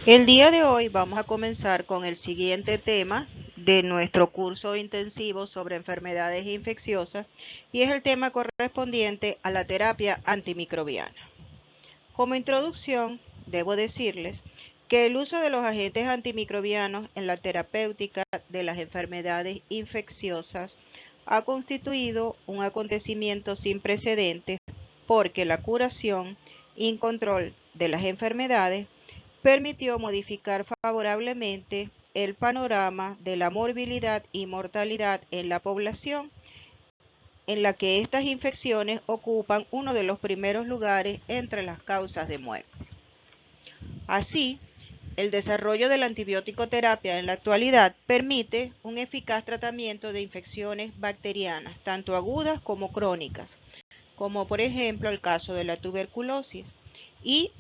El día de hoy vamos a comenzar con el siguiente tema de nuestro curso intensivo sobre enfermedades infecciosas y es el tema correspondiente a la terapia antimicrobiana. Como introducción, debo decirles que el uso de los agentes antimicrobianos en la terapéutica de las enfermedades infecciosas ha constituido un acontecimiento sin precedentes porque la curación y control de las enfermedades permitió modificar favorablemente el panorama de la morbilidad y mortalidad en la población, en la que estas infecciones ocupan uno de los primeros lugares entre las causas de muerte. Así, el desarrollo de la antibiótico-terapia en la actualidad permite un eficaz tratamiento de infecciones bacterianas, tanto agudas como crónicas, como por ejemplo el caso de la tuberculosis, y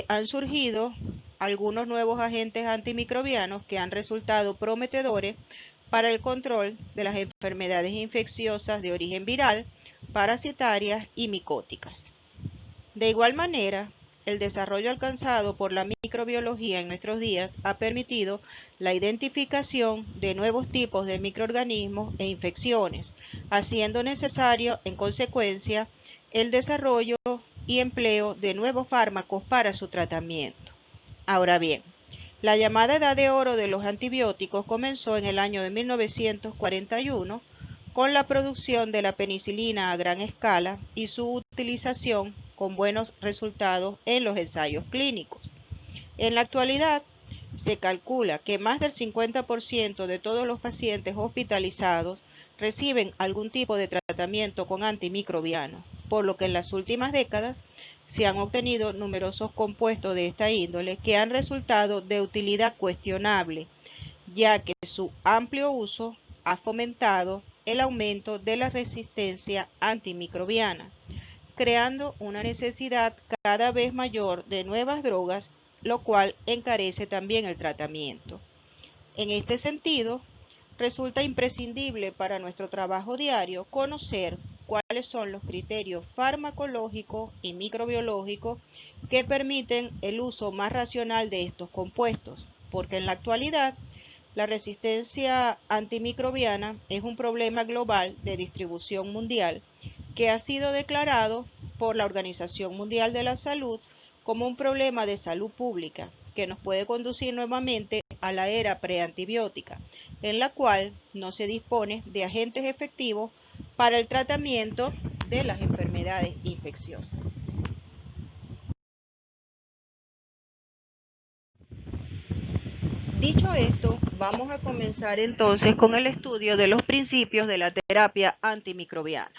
han surgido algunos nuevos agentes antimicrobianos que han resultado prometedores para el control de las enfermedades infecciosas de origen viral, parasitarias y micóticas. De igual manera, el desarrollo alcanzado por la microbiología en nuestros días ha permitido la identificación de nuevos tipos de microorganismos e infecciones, haciendo necesario, en consecuencia, el desarrollo y empleo de nuevos fármacos para su tratamiento. Ahora bien, la llamada edad de oro de los antibióticos comenzó en el año de 1941 con la producción de la penicilina a gran escala y su utilización con buenos resultados en los ensayos clínicos. En la actualidad, se calcula que más del 50% de todos los pacientes hospitalizados reciben algún tipo de tratamiento con antimicrobianos, por lo que en las últimas décadas se han obtenido numerosos compuestos de esta índole que han resultado de utilidad cuestionable, ya que su amplio uso ha fomentado el aumento de la resistencia antimicrobiana, creando una necesidad cada vez mayor de nuevas drogas, lo cual encarece también el tratamiento. En este sentido, resulta imprescindible para nuestro trabajo diario conocer cuáles son los criterios farmacológicos y microbiológicos que permiten el uso más racional de estos compuestos, porque en la actualidad la resistencia antimicrobiana es un problema global de distribución mundial que ha sido declarado por la Organización Mundial de la Salud como un problema de salud pública que nos puede conducir nuevamente a la era preantibiótica, en la cual no se dispone de agentes efectivos para el tratamiento de las enfermedades infecciosas. Dicho esto, vamos a comenzar entonces con el estudio de los principios de la terapia antimicrobiana.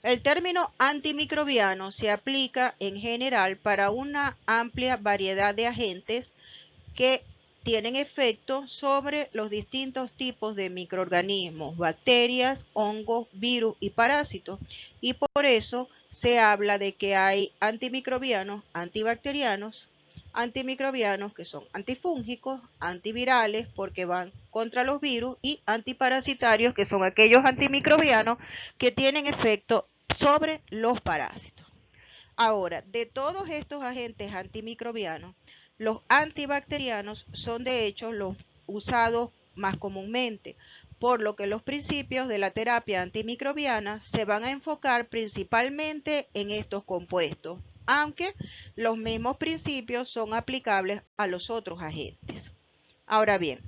El término antimicrobiano se aplica en general para una amplia variedad de agentes que tienen efecto sobre los distintos tipos de microorganismos, bacterias, hongos, virus y parásitos, y por eso se habla de que hay antimicrobianos, antibacterianos, antimicrobianos que son antifúngicos, antivirales porque van contra los virus y antiparasitarios que son aquellos antimicrobianos que tienen efecto sobre los parásitos. Ahora, de todos estos agentes antimicrobianos, los antibacterianos son de hecho los usados más comúnmente, por lo que los principios de la terapia antimicrobiana se van a enfocar principalmente en estos compuestos, aunque los mismos principios son aplicables a los otros agentes. Ahora bien,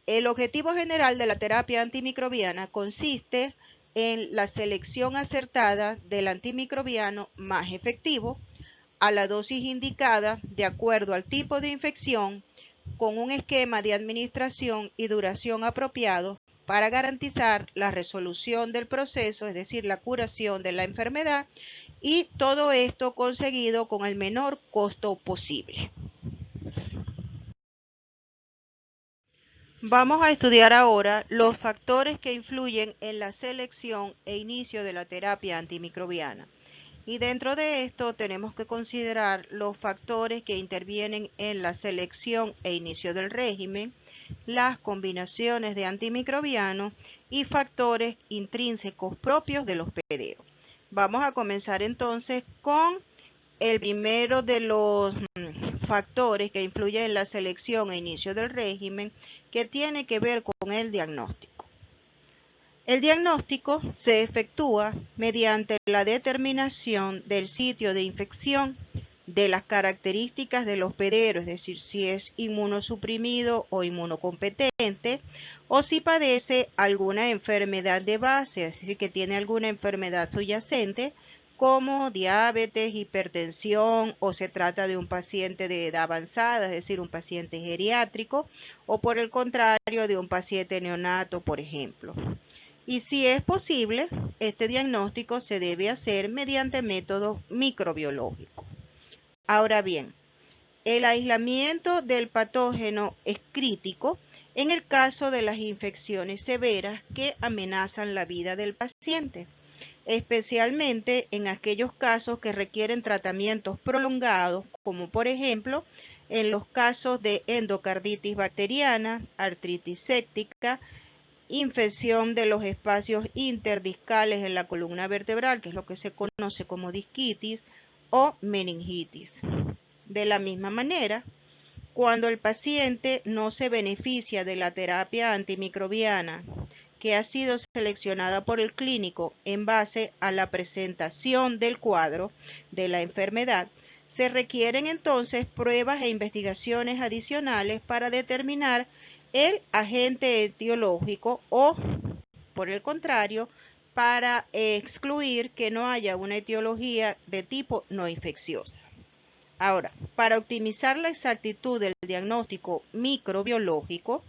el objetivo general de la terapia antimicrobiana consiste en la selección acertada del antimicrobiano más efectivo a la dosis indicada de acuerdo al tipo de infección, con un esquema de administración y duración apropiado para garantizar la resolución del proceso, es decir, la curación de la enfermedad, y todo esto conseguido con el menor costo posible. Vamos a estudiar ahora los factores que influyen en la selección e inicio de la terapia antimicrobiana. Y dentro de esto tenemos que considerar los factores que intervienen en la selección e inicio del régimen, las combinaciones de antimicrobianos y factores intrínsecos propios del hospedero. Vamos a comenzar entonces con el primero de los factores que influyen en la selección e inicio del régimen que tiene que ver con el diagnóstico. El diagnóstico se efectúa mediante la determinación del sitio de infección, de las características del hospedero, es decir, si es inmunosuprimido o inmunocompetente, o si padece alguna enfermedad de base, es decir, que tiene alguna enfermedad subyacente, como diabetes, hipertensión, o se trata de un paciente de edad avanzada, es decir, un paciente geriátrico, o por el contrario, de un paciente neonato, por ejemplo. Y si es posible, este diagnóstico se debe hacer mediante métodos microbiológicos. Ahora bien, el aislamiento del patógeno es crítico en el caso de las infecciones severas que amenazan la vida del paciente, especialmente en aquellos casos que requieren tratamientos prolongados, como por ejemplo en los casos de endocarditis bacteriana, artritis séptica, infección de los espacios interdiscales en la columna vertebral, que es lo que se conoce como disquitis o meningitis. De la misma manera, cuando el paciente no se beneficia de la terapia antimicrobiana que ha sido seleccionada por el clínico en base a la presentación del cuadro de la enfermedad, se requieren entonces pruebas e investigaciones adicionales para determinar el agente etiológico o, por el contrario, para excluir que no haya una etiología de tipo no infecciosa. Ahora, para optimizar la exactitud del diagnóstico microbiológico,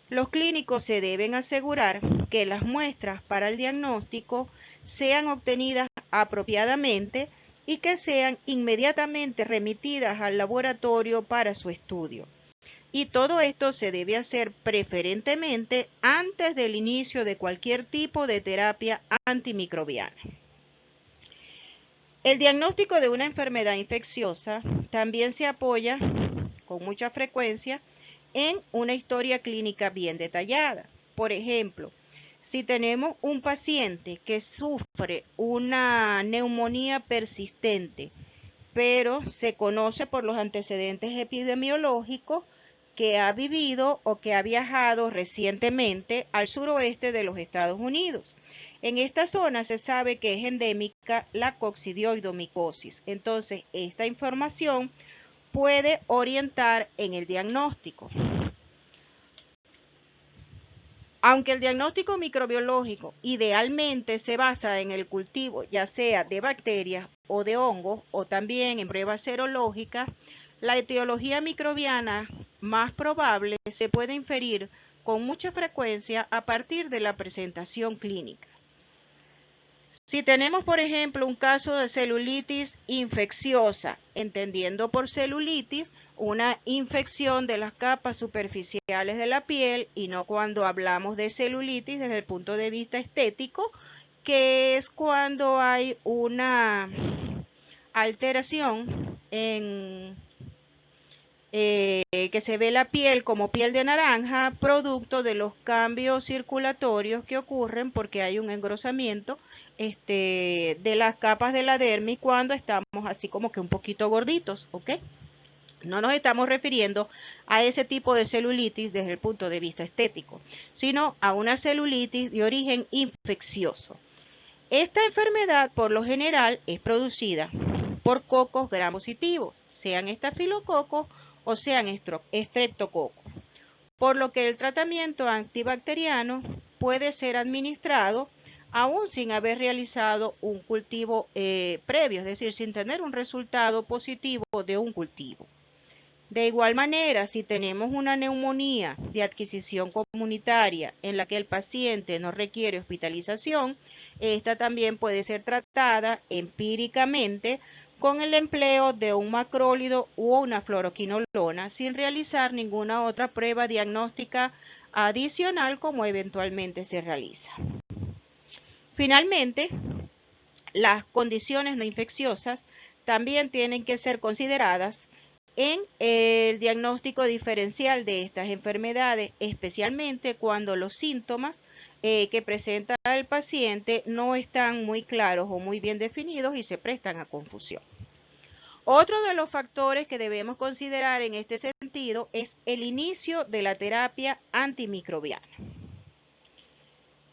los clínicos se deben asegurar que las muestras para el diagnóstico sean obtenidas apropiadamente y que sean inmediatamente remitidas al laboratorio para su estudio. Y todo esto se debe hacer preferentemente antes del inicio de cualquier tipo de terapia antimicrobiana. El diagnóstico de una enfermedad infecciosa también se apoya con mucha frecuencia en una historia clínica bien detallada. Por ejemplo, si tenemos un paciente que sufre una neumonía persistente, pero se conoce por los antecedentes epidemiológicos que ha vivido o que ha viajado recientemente al suroeste de los Estados Unidos. En esta zona se sabe que es endémica la coccidioidomicosis. Entonces, esta información puede orientar en el diagnóstico. Aunque el diagnóstico microbiológico idealmente se basa en el cultivo ya sea de bacterias o de hongos o también en pruebas serológicas, la etiología microbiana más probable se puede inferir con mucha frecuencia a partir de la presentación clínica. Si tenemos, por ejemplo, un caso de celulitis infecciosa, entendiendo por celulitis una infección de las capas superficiales de la piel y no cuando hablamos de celulitis desde el punto de vista estético, que es cuando hay una alteración en que se ve la piel como piel de naranja, producto de los cambios circulatorios que ocurren porque hay un engrosamiento de las capas de la dermis cuando estamos así como que un poquito gorditos, ¿ok? No nos estamos refiriendo a ese tipo de celulitis desde el punto de vista estético, sino a una celulitis de origen infeccioso. Esta enfermedad por lo general es producida por cocos gram positivos, sean estafilococos o sean estreptococos, por lo que el tratamiento antibacteriano puede ser administrado aún sin haber realizado un cultivo previo, es decir, sin tener un resultado positivo de un cultivo. De igual manera, si tenemos una neumonía de adquisición comunitaria en la que el paciente no requiere hospitalización, esta también puede ser tratada empíricamente con el empleo de un macrólido u una fluoroquinolona sin realizar ninguna otra prueba diagnóstica adicional como eventualmente se realiza. Finalmente, las condiciones no infecciosas también tienen que ser consideradas en el diagnóstico diferencial de estas enfermedades, especialmente cuando los síntomas que presenta el paciente no están muy claros o muy bien definidos y se prestan a confusión. Otro de los factores que debemos considerar en este sentido es el inicio de la terapia antimicrobiana.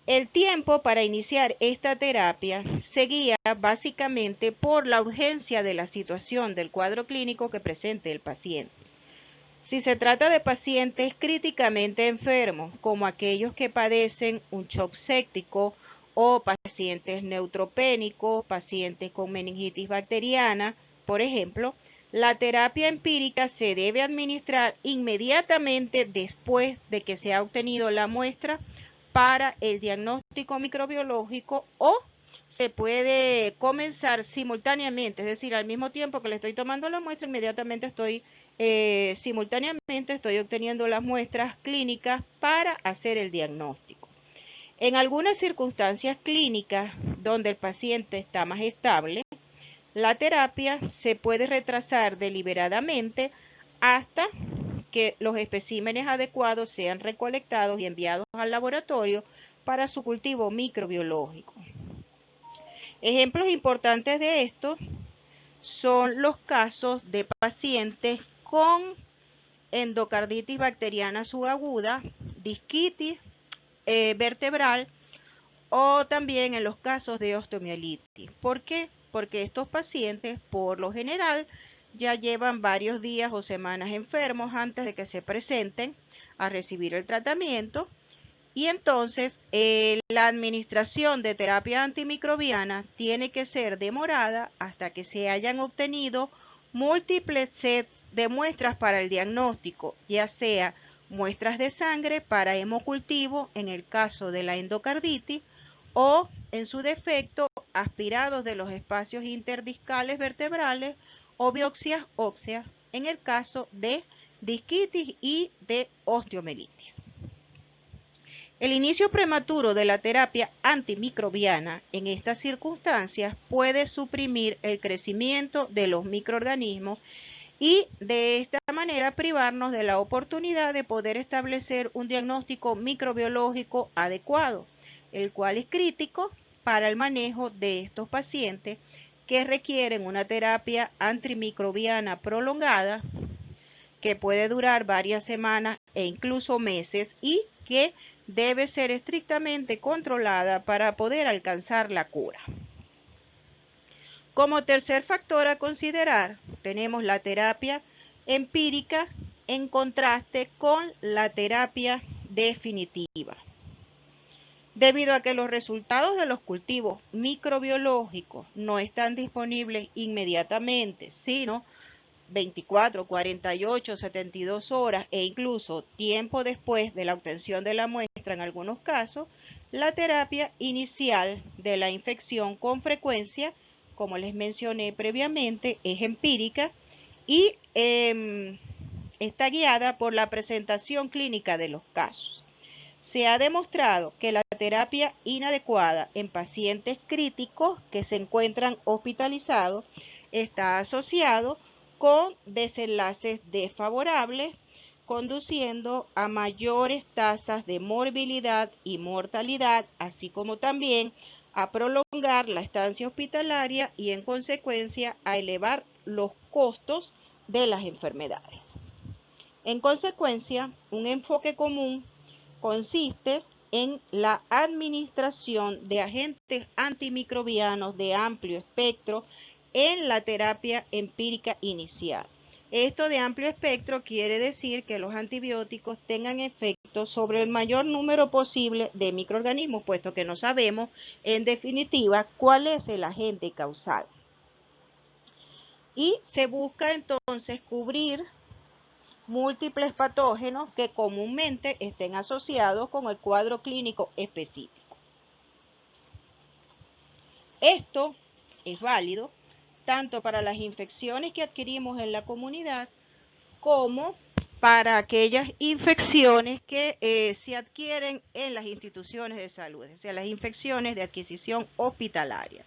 El tiempo para iniciar esta terapia se guía básicamente por la urgencia de la situación del cuadro clínico que presente el paciente. Si se trata de pacientes críticamente enfermos, como aquellos que padecen un shock séptico o pacientes neutropénicos, pacientes con meningitis bacteriana, por ejemplo, la terapia empírica se debe administrar inmediatamente después de que se ha obtenido la muestra para el diagnóstico microbiológico, o se puede comenzar simultáneamente, es decir, al mismo tiempo que le estoy tomando la muestra, inmediatamente simultáneamente estoy obteniendo las muestras clínicas para hacer el diagnóstico. En algunas circunstancias clínicas donde el paciente está más estable, la terapia se puede retrasar deliberadamente hasta que los especímenes adecuados sean recolectados y enviados al laboratorio para su cultivo microbiológico. Ejemplos importantes de esto son los casos de pacientes con endocarditis bacteriana subaguda, disquitis vertebral, o también en los casos de osteomielitis. ¿Por qué? Porque estos pacientes, por lo general, ya llevan varios días o semanas enfermos antes de que se presenten a recibir el tratamiento, y entonces la administración de terapia antimicrobiana tiene que ser demorada hasta que se hayan obtenido múltiples sets de muestras para el diagnóstico, ya sea muestras de sangre para hemocultivo en el caso de la endocarditis, o en su defecto aspirados de los espacios interdiscales vertebrales o biopsias óseas en el caso de disquitis y de osteomielitis. El inicio prematuro de la terapia antimicrobiana en estas circunstancias puede suprimir el crecimiento de los microorganismos y de esta manera privarnos de la oportunidad de poder establecer un diagnóstico microbiológico adecuado, el cual es crítico para el manejo de estos pacientes que requieren una terapia antimicrobiana prolongada que puede durar varias semanas e incluso meses, y que debe ser estrictamente controlada para poder alcanzar la cura. Como tercer factor a considerar, tenemos la terapia empírica en contraste con la terapia definitiva. Debido a que los resultados de los cultivos microbiológicos no están disponibles inmediatamente, sino 24, 48, 72 horas e incluso tiempo después de la obtención de la muestra en algunos casos, la terapia inicial de la infección con frecuencia, como les mencioné previamente, es empírica y está guiada por la presentación clínica de los casos. Se ha demostrado que la terapia inadecuada en pacientes críticos que se encuentran hospitalizados está asociado con desenlaces desfavorables, conduciendo a mayores tasas de morbilidad y mortalidad, así como también a prolongar la estancia hospitalaria y en consecuencia a elevar los costos de las enfermedades. En consecuencia, un enfoque común consiste en la administración de agentes antimicrobianos de amplio espectro en la terapia empírica inicial. Esto de amplio espectro quiere decir que los antibióticos tengan efecto sobre el mayor número posible de microorganismos, puesto que no sabemos en definitiva cuál es el agente causal. Y se busca entonces cubrir múltiples patógenos que comúnmente estén asociados con el cuadro clínico específico. Esto es válido tanto para las infecciones que adquirimos en la comunidad como para aquellas infecciones que se adquieren en las instituciones de salud, es decir, las infecciones de adquisición hospitalaria.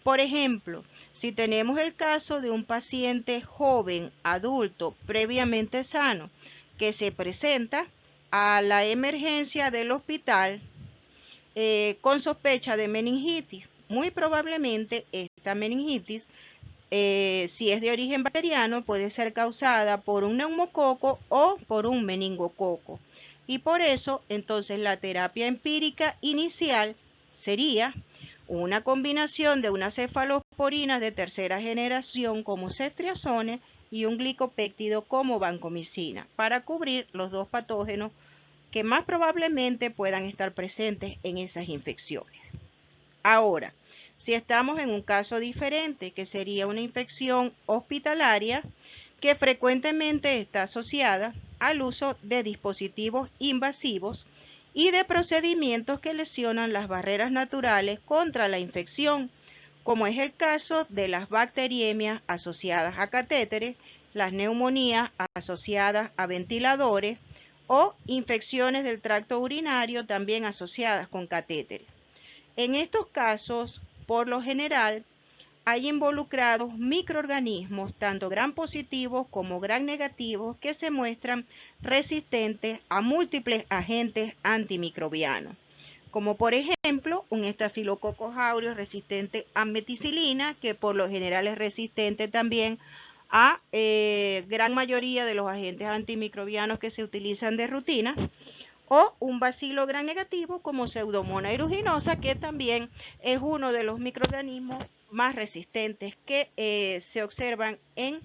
Por ejemplo, si tenemos el caso de un paciente joven, adulto, previamente sano, que se presenta a la emergencia del hospital con sospecha de meningitis, muy probablemente esta meningitis si es de origen bacteriano, puede ser causada por un neumococo o por un meningococo. Y por eso, entonces, la terapia empírica inicial sería una combinación de unas cefalosporinas de tercera generación como ceftriaxone y un glicopéptido como vancomicina para cubrir los dos patógenos que más probablemente puedan estar presentes en esas infecciones. Ahora, si estamos en un caso diferente, que sería una infección hospitalaria que frecuentemente está asociada al uso de dispositivos invasivos y de procedimientos que lesionan las barreras naturales contra la infección, como es el caso de las bacteriemias asociadas a catéteres, las neumonías asociadas a ventiladores o infecciones del tracto urinario también asociadas con catéteres. En estos casos, por lo general, hay involucrados microorganismos, tanto gram positivos como gram negativos, que se muestran resistentes a múltiples agentes antimicrobianos, como por ejemplo un estafilococcus aureus resistente a meticilina, que por lo general es resistente también a gran mayoría de los agentes antimicrobianos que se utilizan de rutina, o un bacilo gram negativo como Pseudomonas aeruginosa, que también es uno de los microorganismos más resistentes que se observan en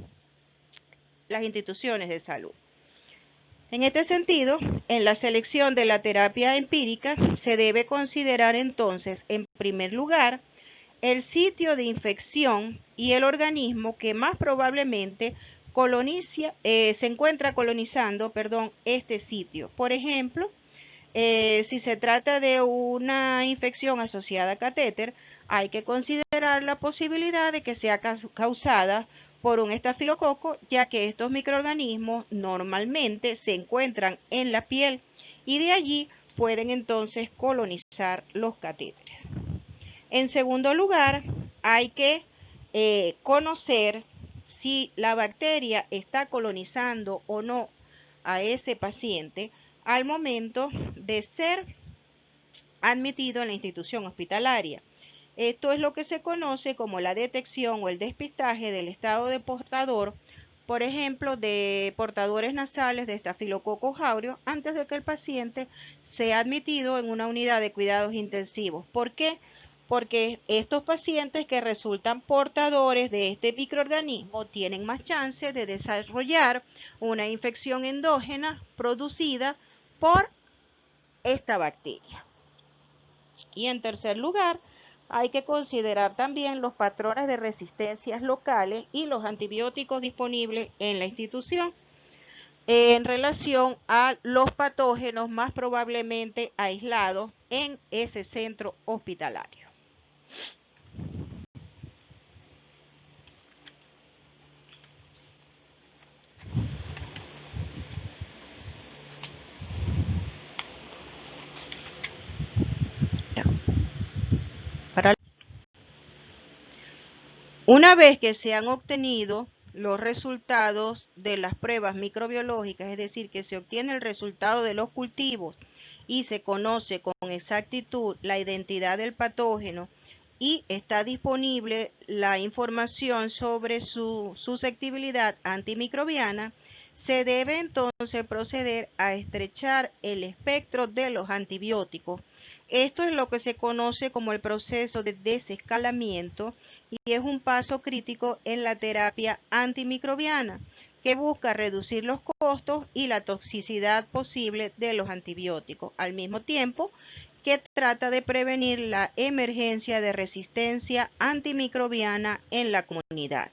las instituciones de salud. En este sentido, en la selección de la terapia empírica se debe considerar entonces, en primer lugar, el sitio de infección y el organismo que más probablemente se encuentra colonizando, este sitio. Por ejemplo, si se trata de una infección asociada a catéter, hay que considerar la posibilidad de que sea causada por un estafilococo, ya que estos microorganismos normalmente se encuentran en la piel y de allí pueden entonces colonizar los catéteres. En segundo lugar, hay que conocer si la bacteria está colonizando o no a ese paciente al momento de ser admitido en la institución hospitalaria. Esto es lo que se conoce como la detección o el despistaje del estado de portador, por ejemplo, de portadores nasales de Staphylococcus aureus antes de que el paciente sea admitido en una unidad de cuidados intensivos. ¿Por qué? Porque estos pacientes que resultan portadores de este microorganismo tienen más chance de desarrollar una infección endógena producida por esta bacteria. Y en tercer lugar, hay que considerar también los patrones de resistencias locales y los antibióticos disponibles en la institución en relación a los patógenos más probablemente aislados en ese centro hospitalario. Una vez que se han obtenido los resultados de las pruebas microbiológicas, es decir, que se obtiene el resultado de los cultivos y se conoce con exactitud la identidad del patógeno y está disponible la información sobre su susceptibilidad antimicrobiana, se debe entonces proceder a estrechar el espectro de los antibióticos. Esto es lo que se conoce como el proceso de desescalamiento y es un paso crítico en la terapia antimicrobiana que busca reducir los costos y la toxicidad posible de los antibióticos, al mismo tiempo que trata de prevenir la emergencia de resistencia antimicrobiana en la comunidad.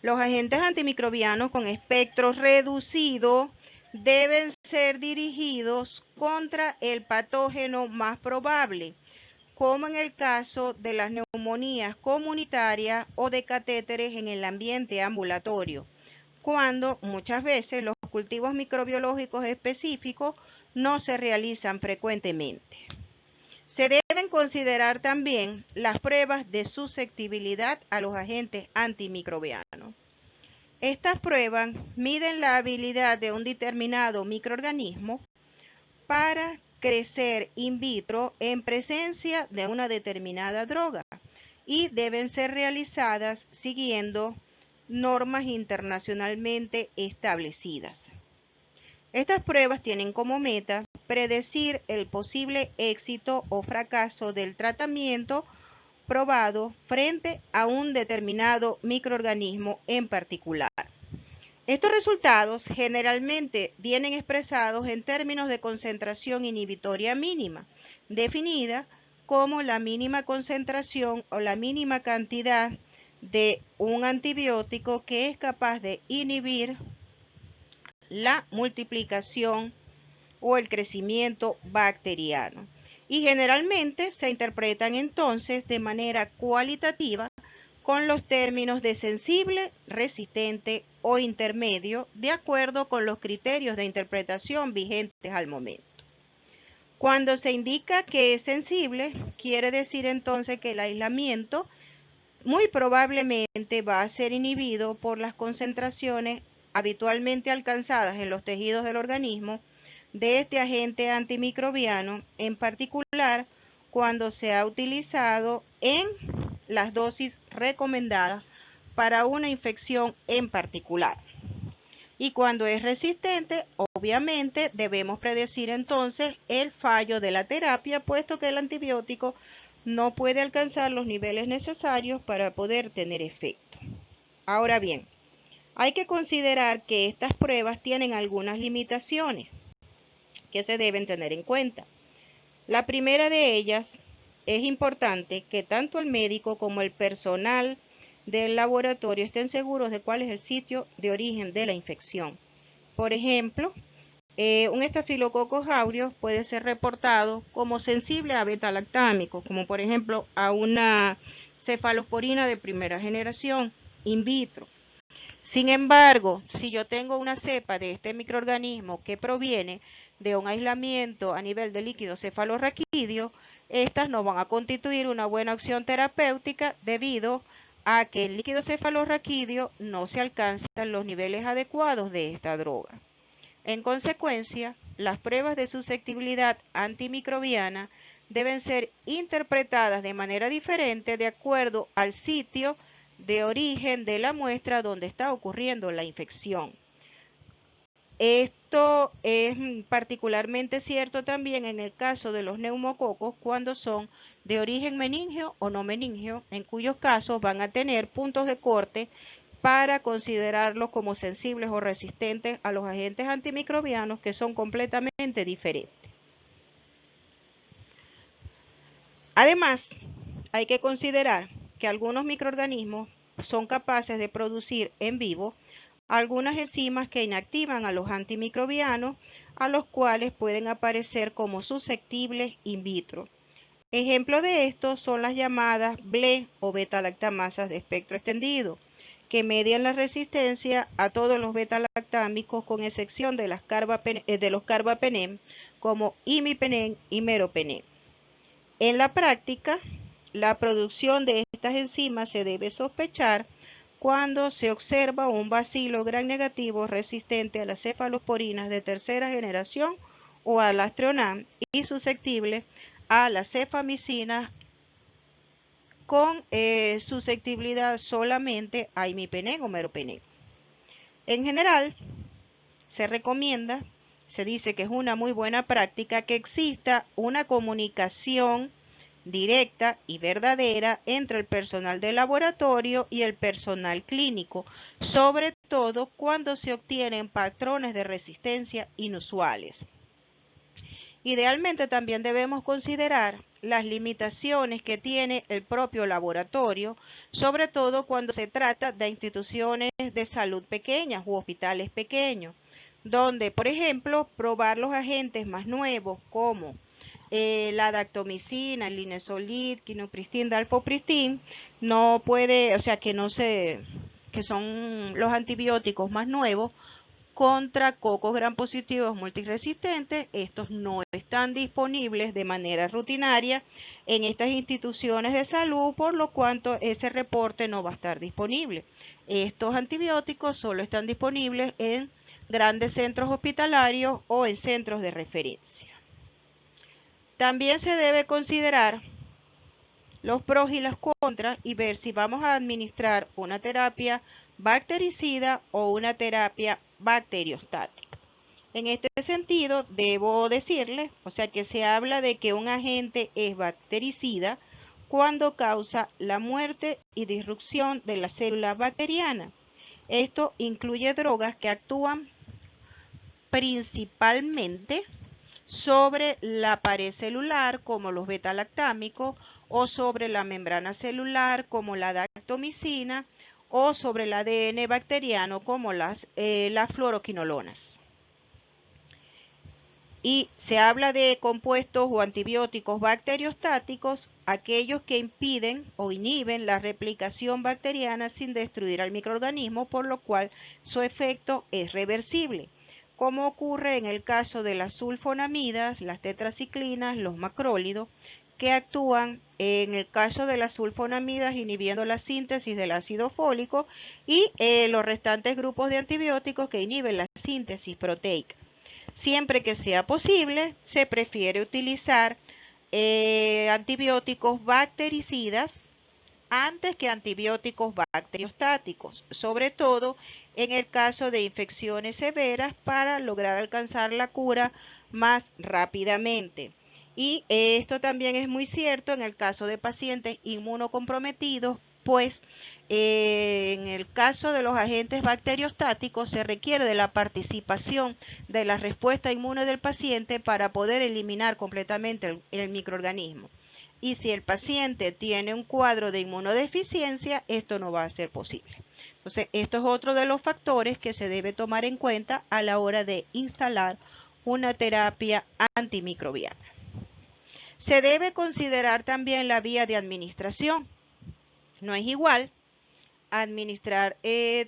Los agentes antimicrobianos con espectro reducido deben ser dirigidos contra el patógeno más probable, como en el caso de las neumonías comunitarias o de catéteres en el ambiente ambulatorio, cuando muchas veces los cultivos microbiológicos específicos no se realizan frecuentemente. Se deben considerar también las pruebas de susceptibilidad a los agentes antimicrobianos. Estas pruebas miden la habilidad de un determinado microorganismo para crecer in vitro en presencia de una determinada droga. y deben ser realizadas siguiendo normas internacionalmente establecidas. Estas pruebas tienen como meta predecir el posible éxito o fracaso del tratamiento probado frente a un determinado microorganismo en particular. Estos resultados generalmente vienen expresados en términos de concentración inhibitoria mínima, definida como la mínima concentración o la mínima cantidad de un antibiótico que es capaz de inhibir la multiplicación o el crecimiento bacteriano. Y generalmente se interpretan entonces de manera cualitativa con los términos de sensible, resistente o intermedio, de acuerdo con los criterios de interpretación vigentes al momento. Cuando se indica que es sensible, quiere decir entonces que el aislamiento muy probablemente va a ser inhibido por las concentraciones habitualmente alcanzadas en los tejidos del organismo de este agente antimicrobiano, en particular cuando se ha utilizado en las dosis recomendadas para una infección en particular. Y cuando es resistente, obviamente debemos predecir entonces el fallo de la terapia, puesto que el antibiótico no puede alcanzar los niveles necesarios para poder tener efecto. Ahora bien, hay que considerar que estas pruebas tienen algunas limitaciones que se deben tener en cuenta. La primera de ellas, es importante que tanto el médico como el personal del laboratorio estén seguros de cuál es el sitio de origen de la infección. Por ejemplo, un estafilococcus aureus puede ser reportado como sensible a beta-lactámicos, como por ejemplo a una cefalosporina de primera generación in vitro. Sin embargo, si yo tengo una cepa de este microorganismo que proviene de un aislamiento a nivel de líquido cefalorraquídeo, estas no van a constituir una buena opción terapéutica debido a que el líquido cefalorraquídeo no se alcanzan los niveles adecuados de esta droga. En consecuencia, las pruebas de susceptibilidad antimicrobiana deben ser interpretadas de manera diferente de acuerdo al sitio de origen de la muestra donde está ocurriendo la infección. Esto es particularmente cierto también en el caso de los neumococos cuando son de origen meningio o no meningio, en cuyos casos van a tener puntos de corte para considerarlos como sensibles o resistentes a los agentes antimicrobianos, que son completamente diferentes. Además, hay que considerar que algunos microorganismos son capaces de producir en vivo algunas enzimas que inactivan a los antimicrobianos, a los cuales pueden aparecer como susceptibles in vitro. Ejemplo de esto son las llamadas BLE o beta-lactamasas de espectro extendido, que median la resistencia a todos los beta-lactámicos con excepción de los carbapenem como imipenem y meropenem. En la práctica, la producción de estas enzimas se debe sospechar cuando se observa un bacilo gram negativo resistente a las cefalosporinas de tercera generación o al Astrionam y susceptible a la cefamicina con susceptibilidad solamente a imipenem o meropenem. En general, se recomienda, se dice que es una muy buena práctica que exista una comunicación directa y verdadera entre el personal de laboratorio y el personal clínico, sobre todo cuando se obtienen patrones de resistencia inusuales. Idealmente también debemos considerar las limitaciones que tiene el propio laboratorio, sobre todo cuando se trata de instituciones de salud pequeñas u hospitales pequeños, donde, por ejemplo, probar los agentes más nuevos como la dactomicina, el linezolid, quinupristin, dalfopristin, no puede, o sea, que son los antibióticos más nuevos contra cocos gram positivos multiresistentes. Estos no están disponibles de manera rutinaria en estas instituciones de salud, por lo cuanto ese reporte no va a estar disponible. Estos antibióticos solo están disponibles en grandes centros hospitalarios o en centros de referencia. También se debe considerar los pros y las contras y ver si vamos a administrar una terapia bactericida o una terapia bacteriostática. En este sentido, debo decirles, o sea que se habla de que un agente es bactericida cuando causa la muerte y disrupción de la célula bacteriana. Esto incluye drogas que actúan principalmente sobre la pared celular, como los beta-lactámicos, o sobre la membrana celular, como la dactomicina, o sobre el ADN bacteriano, como las fluoroquinolonas. Y se habla de compuestos o antibióticos bacteriostáticos, aquellos que impiden o inhiben la replicación bacteriana sin destruir al microorganismo, por lo cual su efecto es reversible, como ocurre en el caso de las sulfonamidas, las tetraciclinas, los macrólidos, que actúan en el caso de las sulfonamidas inhibiendo la síntesis del ácido fólico y los restantes grupos de antibióticos que inhiben la síntesis proteica. Siempre que sea posible, se prefiere utilizar antibióticos bactericidas antes que antibióticos bacteriostáticos, sobre todo en el caso de infecciones severas para lograr alcanzar la cura más rápidamente. Y esto también es muy cierto en el caso de pacientes inmunocomprometidos, pues en el caso de los agentes bacteriostáticos se requiere de la participación de la respuesta inmune del paciente para poder eliminar completamente el microorganismo. Y si el paciente tiene un cuadro de inmunodeficiencia, esto no va a ser posible. Entonces, esto es otro de los factores que se debe tomar en cuenta a la hora de instalar una terapia antimicrobiana. Se debe considerar también la vía de administración. No es igual administrar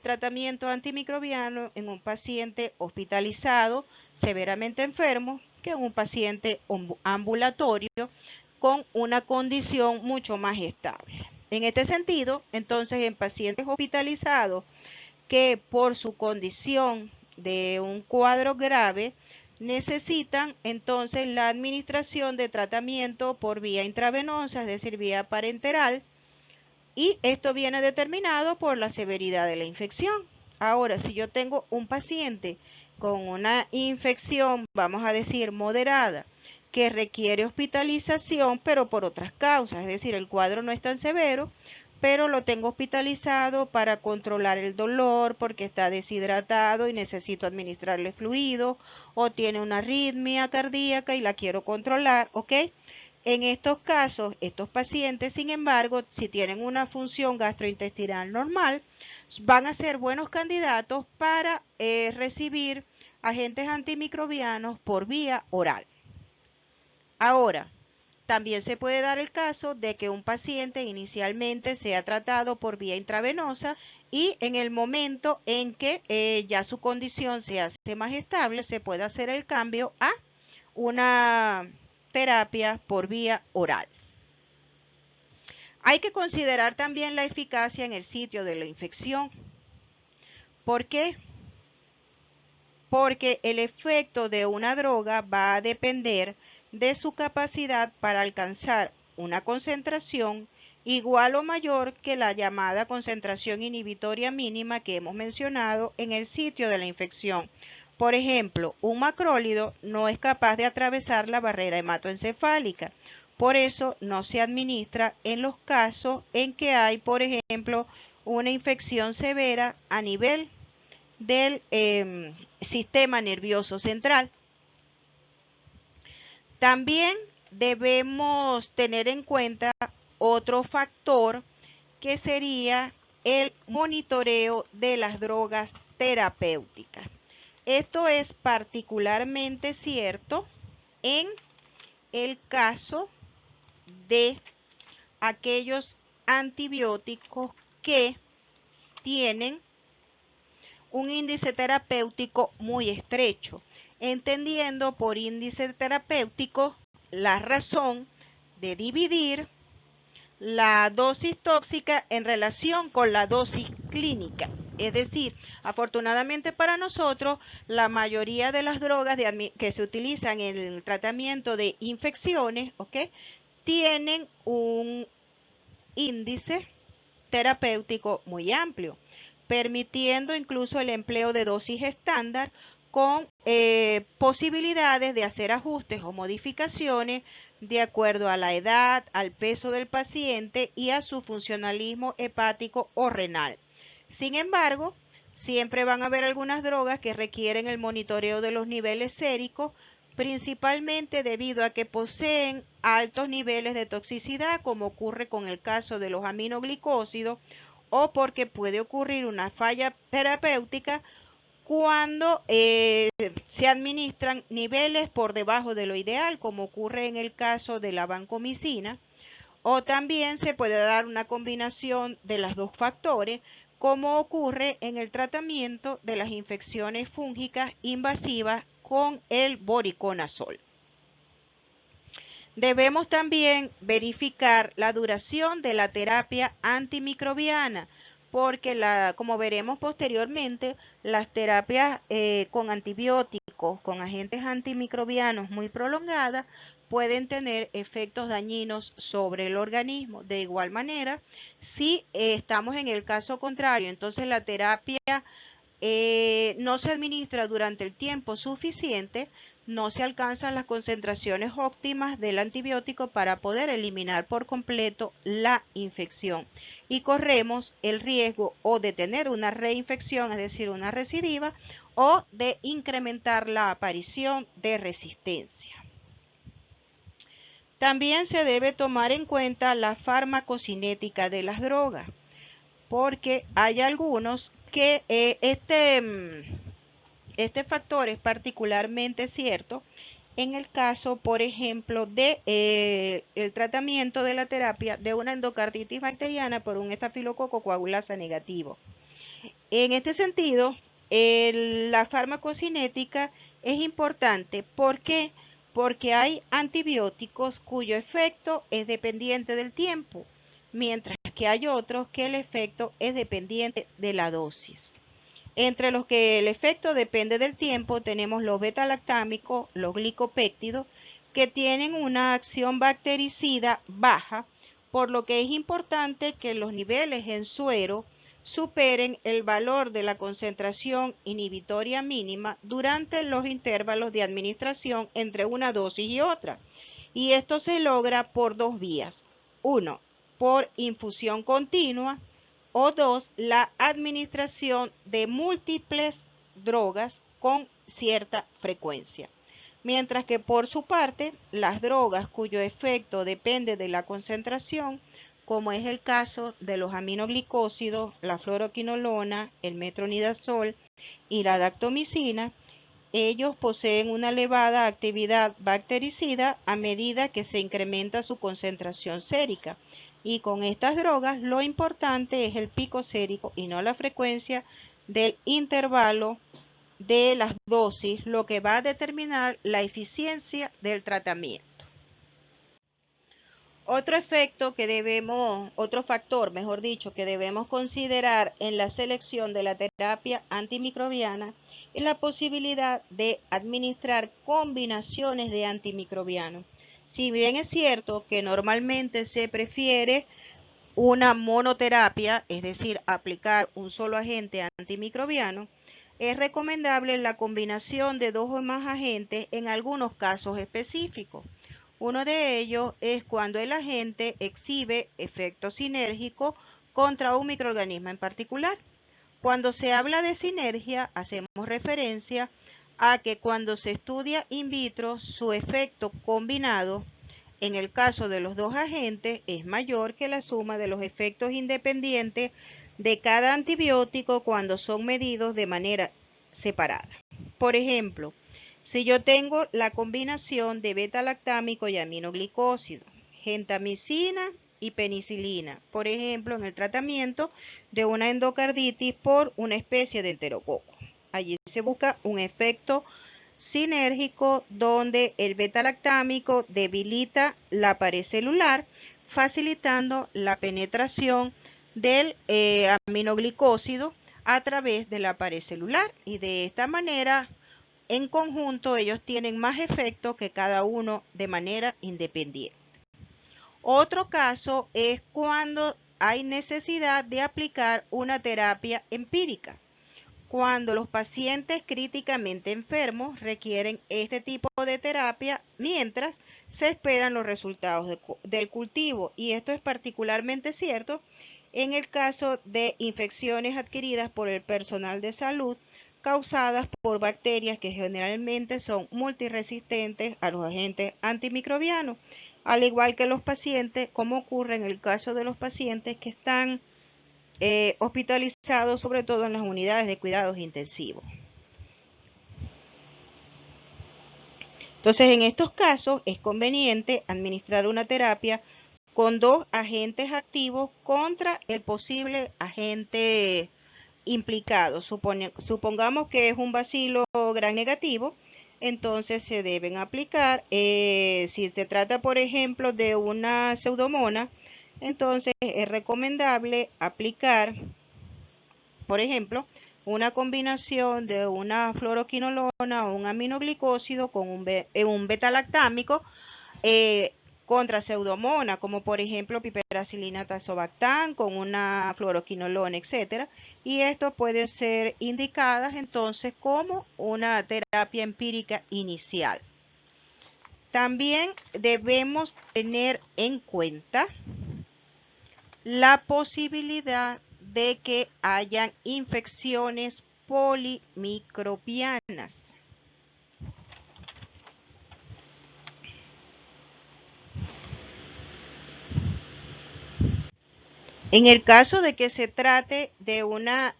tratamiento antimicrobiano en un paciente hospitalizado severamente enfermo que en un paciente ambulatorio con una condición mucho más estable. En este sentido, entonces, en pacientes hospitalizados que por su condición de un cuadro grave necesitan entonces la administración de tratamiento por vía intravenosa, es decir, vía parenteral, y esto viene determinado por la severidad de la infección. Ahora, si yo tengo un paciente con una infección, vamos a decir, moderada, que requiere hospitalización, pero por otras causas, es decir, el cuadro no es tan severo, pero lo tengo hospitalizado para controlar el dolor porque está deshidratado y necesito administrarle fluido, o tiene una arritmia cardíaca y la quiero controlar, ¿ok? En estos casos, estos pacientes, sin embargo, si tienen una función gastrointestinal normal, van a ser buenos candidatos para recibir agentes antimicrobianos por vía oral. Ahora, también se puede dar el caso de que un paciente inicialmente sea tratado por vía intravenosa y en el momento en que ya su condición se hace más estable, se puede hacer el cambio a una terapia por vía oral. Hay que considerar también la eficacia en el sitio de la infección. ¿Por qué? Porque el efecto de una droga va a depender de su capacidad para alcanzar una concentración igual o mayor que la llamada concentración inhibitoria mínima que hemos mencionado en el sitio de la infección. Por ejemplo, un macrólido no es capaz de atravesar la barrera hematoencefálica. Por eso no se administra en los casos en que hay, por ejemplo, una infección severa a nivel del sistema nervioso central. También debemos tener en cuenta otro factor que sería el monitoreo de las drogas terapéuticas. Esto es particularmente cierto en el caso de aquellos antibióticos que tienen un índice terapéutico muy estrecho, entendiendo por índice terapéutico la razón de dividir la dosis tóxica en relación con la dosis clínica. Es decir, afortunadamente para nosotros, la mayoría de las drogas que se utilizan en el tratamiento de infecciones, ¿ok?, tienen un índice terapéutico muy amplio, permitiendo incluso el empleo de dosis estándar con posibilidades de hacer ajustes o modificaciones de acuerdo a la edad, al peso del paciente y a su funcionalismo hepático o renal. Sin embargo, siempre van a haber algunas drogas que requieren el monitoreo de los niveles séricos, principalmente debido a que poseen altos niveles de toxicidad, como ocurre con el caso de los aminoglicósidos, o porque puede ocurrir una falla terapéutica cuando se administran niveles por debajo de lo ideal, como ocurre en el caso de la vancomicina, o también se puede dar una combinación de los dos factores, como ocurre en el tratamiento de las infecciones fúngicas invasivas con el voriconazol. Debemos también verificar la duración de la terapia antimicrobiana, porque como veremos posteriormente, las terapias con antibióticos, con agentes antimicrobianos muy prolongadas, pueden tener efectos dañinos sobre el organismo. De igual manera, si estamos en el caso contrario, entonces la terapia no se administra durante el tiempo suficiente, no se alcanzan las concentraciones óptimas del antibiótico para poder eliminar por completo la infección y corremos el riesgo o de tener una reinfección, es decir, una recidiva, o de incrementar la aparición de resistencia. También se debe tomar en cuenta la farmacocinética de las drogas, porque hay algunos que este factor es particularmente cierto en el caso, por ejemplo, de el tratamiento de la terapia de una endocarditis bacteriana por un estafilococo coagulasa negativo. En este sentido, la farmacocinética es importante. ¿Por qué? Porque hay antibióticos cuyo efecto es dependiente del tiempo, mientras que hay otros que el efecto es dependiente de la dosis. Entre los que el efecto depende del tiempo tenemos los beta-lactámicos, los glicopéptidos, que tienen una acción bactericida baja, por lo que es importante que los niveles en suero superen el valor de la concentración inhibitoria mínima durante los intervalos de administración entre una dosis y otra. Y esto se logra por dos vías. Uno, por infusión continua, o dos, la administración de múltiples drogas con cierta frecuencia. Mientras que por su parte, las drogas cuyo efecto depende de la concentración, como es el caso de los aminoglicósidos, la fluoroquinolona, el metronidazol y la dactomicina, ellos poseen una elevada actividad bactericida a medida que se incrementa su concentración sérica. Y con estas drogas lo importante es el pico sérico y no la frecuencia del intervalo de las dosis, lo que va a determinar la eficiencia del tratamiento. Otro factor, mejor dicho, que debemos considerar en la selección de la terapia antimicrobiana es la posibilidad de administrar combinaciones de antimicrobianos. Si bien es cierto que normalmente se prefiere una monoterapia, es decir, aplicar un solo agente antimicrobiano, es recomendable la combinación de dos o más agentes en algunos casos específicos. Uno de ellos es cuando el agente exhibe efecto sinérgico contra un microorganismo en particular. Cuando se habla de sinergia, hacemos referencia a que cuando se estudia in vitro, su efecto combinado, en el caso de los dos agentes, es mayor que la suma de los efectos independientes de cada antibiótico cuando son medidos de manera separada. Por ejemplo, si yo tengo la combinación de beta-lactámico y aminoglicósido, gentamicina y penicilina, por ejemplo, en el tratamiento de una endocarditis por una especie de enterococo. Allí se busca un efecto sinérgico donde el beta-lactámico debilita la pared celular, facilitando la penetración del aminoglicósido a través de la pared celular, y de esta manera en conjunto ellos tienen más efecto que cada uno de manera independiente. Otro caso es cuando hay necesidad de aplicar una terapia empírica, cuando los pacientes críticamente enfermos requieren este tipo de terapia mientras se esperan los resultados del cultivo. Y esto es particularmente cierto en el caso de infecciones adquiridas por el personal de salud causadas por bacterias que generalmente son multiresistentes a los agentes antimicrobianos, al igual que los pacientes, como ocurre en el caso de los pacientes que están hospitalizados, sobre todo en las unidades de cuidados intensivos. Entonces, en estos casos es conveniente administrar una terapia con dos agentes activos contra el posible agente implicado. Supongamos que es un bacilo gram negativo, entonces se deben aplicar, si se trata por ejemplo de una pseudomonas, entonces es recomendable aplicar, por ejemplo, una combinación de una fluoroquinolona o un aminoglicósido con un beta-lactámico contra pseudomonas, como por ejemplo piperacilina tazobactam con una fluoroquinolona, etcétera. Y esto puede ser indicadas entonces como una terapia empírica inicial. También debemos tener en cuenta la posibilidad de que hayan infecciones polimicrobianas. En el caso de que se trate de una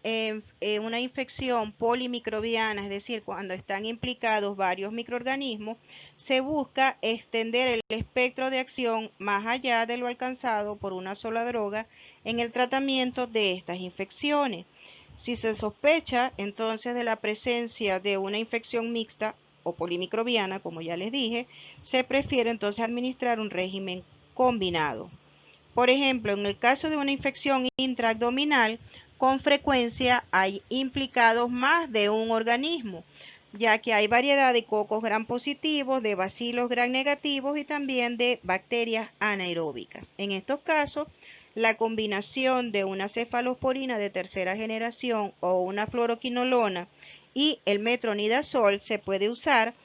infección polimicrobiana, es decir, cuando están implicados varios microorganismos, se busca extender el espectro de acción más allá de lo alcanzado por una sola droga en el tratamiento de estas infecciones. Si se sospecha entonces de la presencia de una infección mixta o polimicrobiana, como ya les dije, se prefiere entonces administrar un régimen combinado. Por ejemplo, en el caso de una infección intraabdominal, con frecuencia hay implicados más de un organismo, ya que hay variedad de cocos gram positivos, de bacilos gram negativos y también de bacterias anaeróbicas. En estos casos, la combinación de una cefalosporina de tercera generación o una fluoroquinolona y el metronidazol se puede usar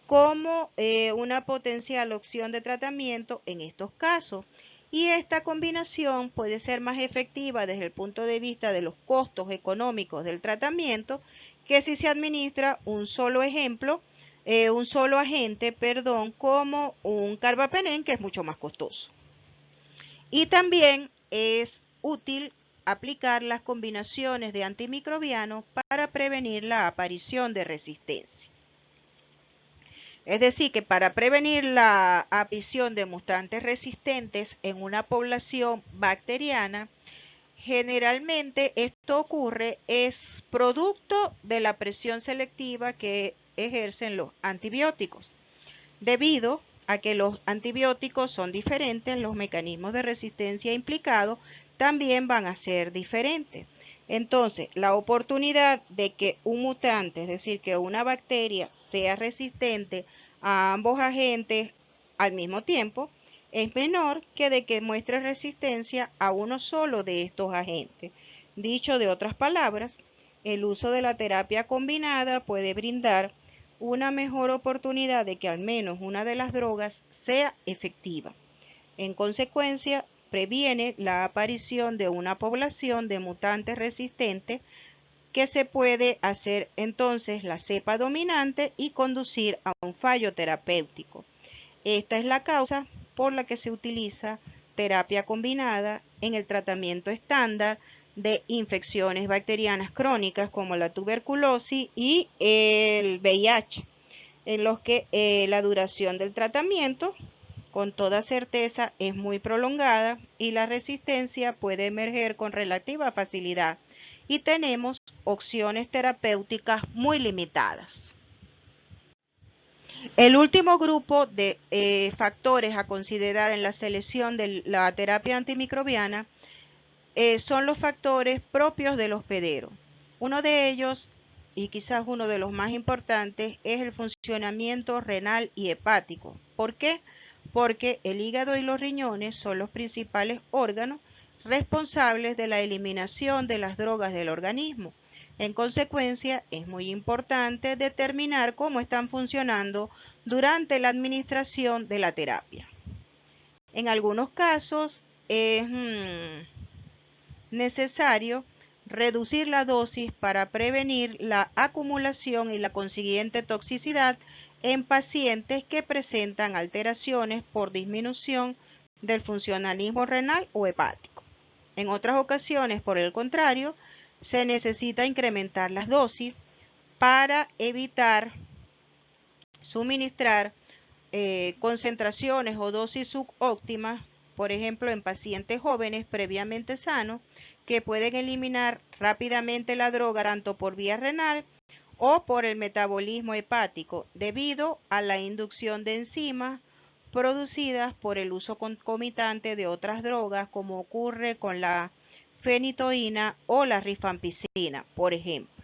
como una potencial opción de tratamiento en estos casos. Y esta combinación puede ser más efectiva desde el punto de vista de los costos económicos del tratamiento que si se administra un solo agente, como un carbapenén, que es mucho más costoso. Y también es útil aplicar las combinaciones de antimicrobianos para prevenir la aparición de resistencia. Es decir, que para prevenir la aparición de mutantes resistentes en una población bacteriana, generalmente esto ocurre es producto de la presión selectiva que ejercen los antibióticos. Debido a que los antibióticos son diferentes, los mecanismos de resistencia implicados también van a ser diferentes. Entonces, la oportunidad de que un mutante, es decir, que una bacteria sea resistente a ambos agentes al mismo tiempo, es menor que de que muestre resistencia a uno solo de estos agentes. Dicho de otras palabras, el uso de la terapia combinada puede brindar una mejor oportunidad de que al menos una de las drogas sea efectiva. En consecuencia, previene la aparición de una población de mutantes resistentes que se puede hacer entonces la cepa dominante y conducir a un fallo terapéutico. Esta es la causa por la que se utiliza terapia combinada en el tratamiento estándar de infecciones bacterianas crónicas como la tuberculosis y el VIH, en los que la duración del tratamiento con toda certeza es muy prolongada y la resistencia puede emerger con relativa facilidad y tenemos opciones terapéuticas muy limitadas. El último grupo de factores a considerar en la selección de la terapia antimicrobiana son los factores propios del hospedero. Uno de ellos, y quizás uno de los más importantes, es el funcionamiento renal y hepático. ¿Por qué? porque el hígado y los riñones son los principales órganos responsables de la eliminación de las drogas del organismo. En consecuencia, es muy importante determinar cómo están funcionando durante la administración de la terapia. En algunos casos es necesario reducir la dosis para prevenir la acumulación y la consiguiente toxicidad en pacientes que presentan alteraciones por disminución del funcionalismo renal o hepático. En otras ocasiones, por el contrario, se necesita incrementar las dosis para evitar suministrar concentraciones o dosis subóptimas, por ejemplo, en pacientes jóvenes previamente sanos, que pueden eliminar rápidamente la droga tanto por vía renal o por el metabolismo hepático, debido a la inducción de enzimas producidas por el uso concomitante de otras drogas, como ocurre con la fenitoína o la rifampicina, por ejemplo.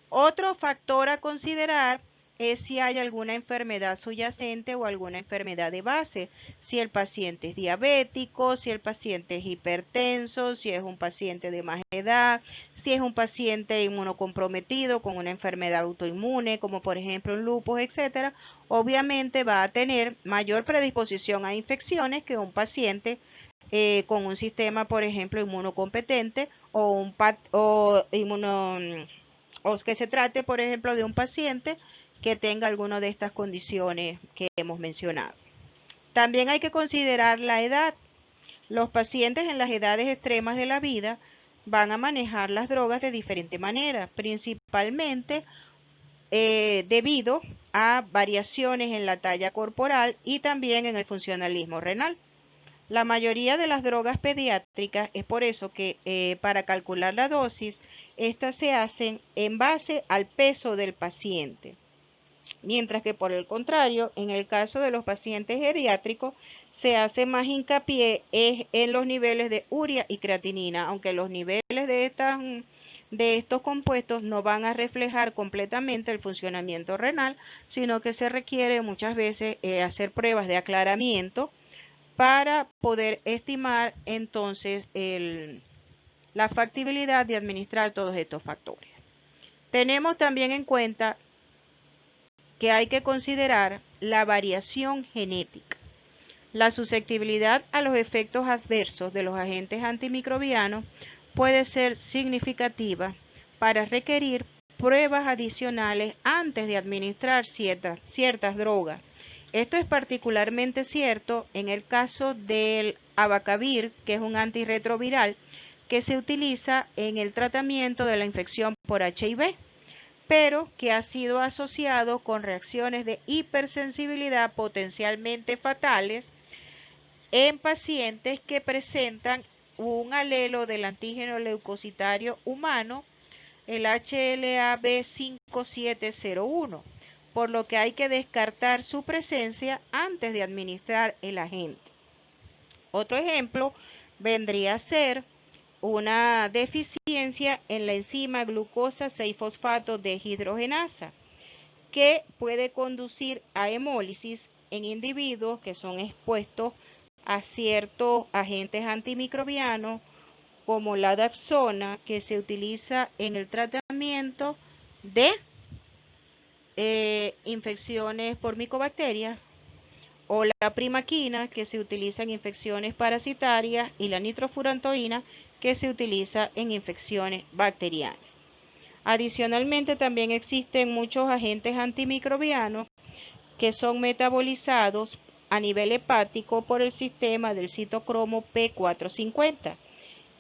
Otro factor a considerar es si hay alguna enfermedad subyacente o alguna enfermedad de base, si el paciente es diabético, si el paciente es hipertenso, si es un paciente de más edad, si es un paciente inmunocomprometido con una enfermedad autoinmune, como por ejemplo un lupus, etc. Obviamente va a tener mayor predisposición a infecciones que un paciente con un sistema, por ejemplo, inmunocompetente o que se trate, por ejemplo, de un paciente que tenga alguna de estas condiciones que hemos mencionado. También hay que considerar la edad. Los pacientes en las edades extremas de la vida van a manejar las drogas de diferente manera, principalmente debido a variaciones en la talla corporal y también en el funcionalismo renal. La mayoría de las drogas pediátricas, es por eso que para calcular la dosis, estas se hacen en base al peso del paciente. Mientras que por el contrario, en el caso de los pacientes geriátricos, se hace más hincapié en los niveles de urea y creatinina, aunque los niveles de estos compuestos no van a reflejar completamente el funcionamiento renal, sino que se requiere muchas veces hacer pruebas de aclaramiento para poder estimar entonces la factibilidad de administrar todos estos factores. Tenemos también en cuenta que hay que considerar la variación genética. La susceptibilidad a los efectos adversos de los agentes antimicrobianos puede ser significativa para requerir pruebas adicionales antes de administrar ciertas drogas. Esto es particularmente cierto en el caso del abacavir, que es un antirretroviral que se utiliza en el tratamiento de la infección por HIV, pero que ha sido asociado con reacciones de hipersensibilidad potencialmente fatales en pacientes que presentan un alelo del antígeno leucocitario humano, el HLA-B5701, por lo que hay que descartar su presencia antes de administrar el agente. Otro ejemplo vendría a ser una deficiencia en la enzima glucosa 6-fosfato deshidrogenasa, que puede conducir a hemólisis en individuos que son expuestos a ciertos agentes antimicrobianos como la dapsona, que se utiliza en el tratamiento de infecciones por micobacterias, o la primaquina, que se utiliza en infecciones parasitarias, y la nitrofurantoína, que se utiliza en infecciones bacterianas. Adicionalmente, también existen muchos agentes antimicrobianos que son metabolizados a nivel hepático por el sistema del citocromo P450.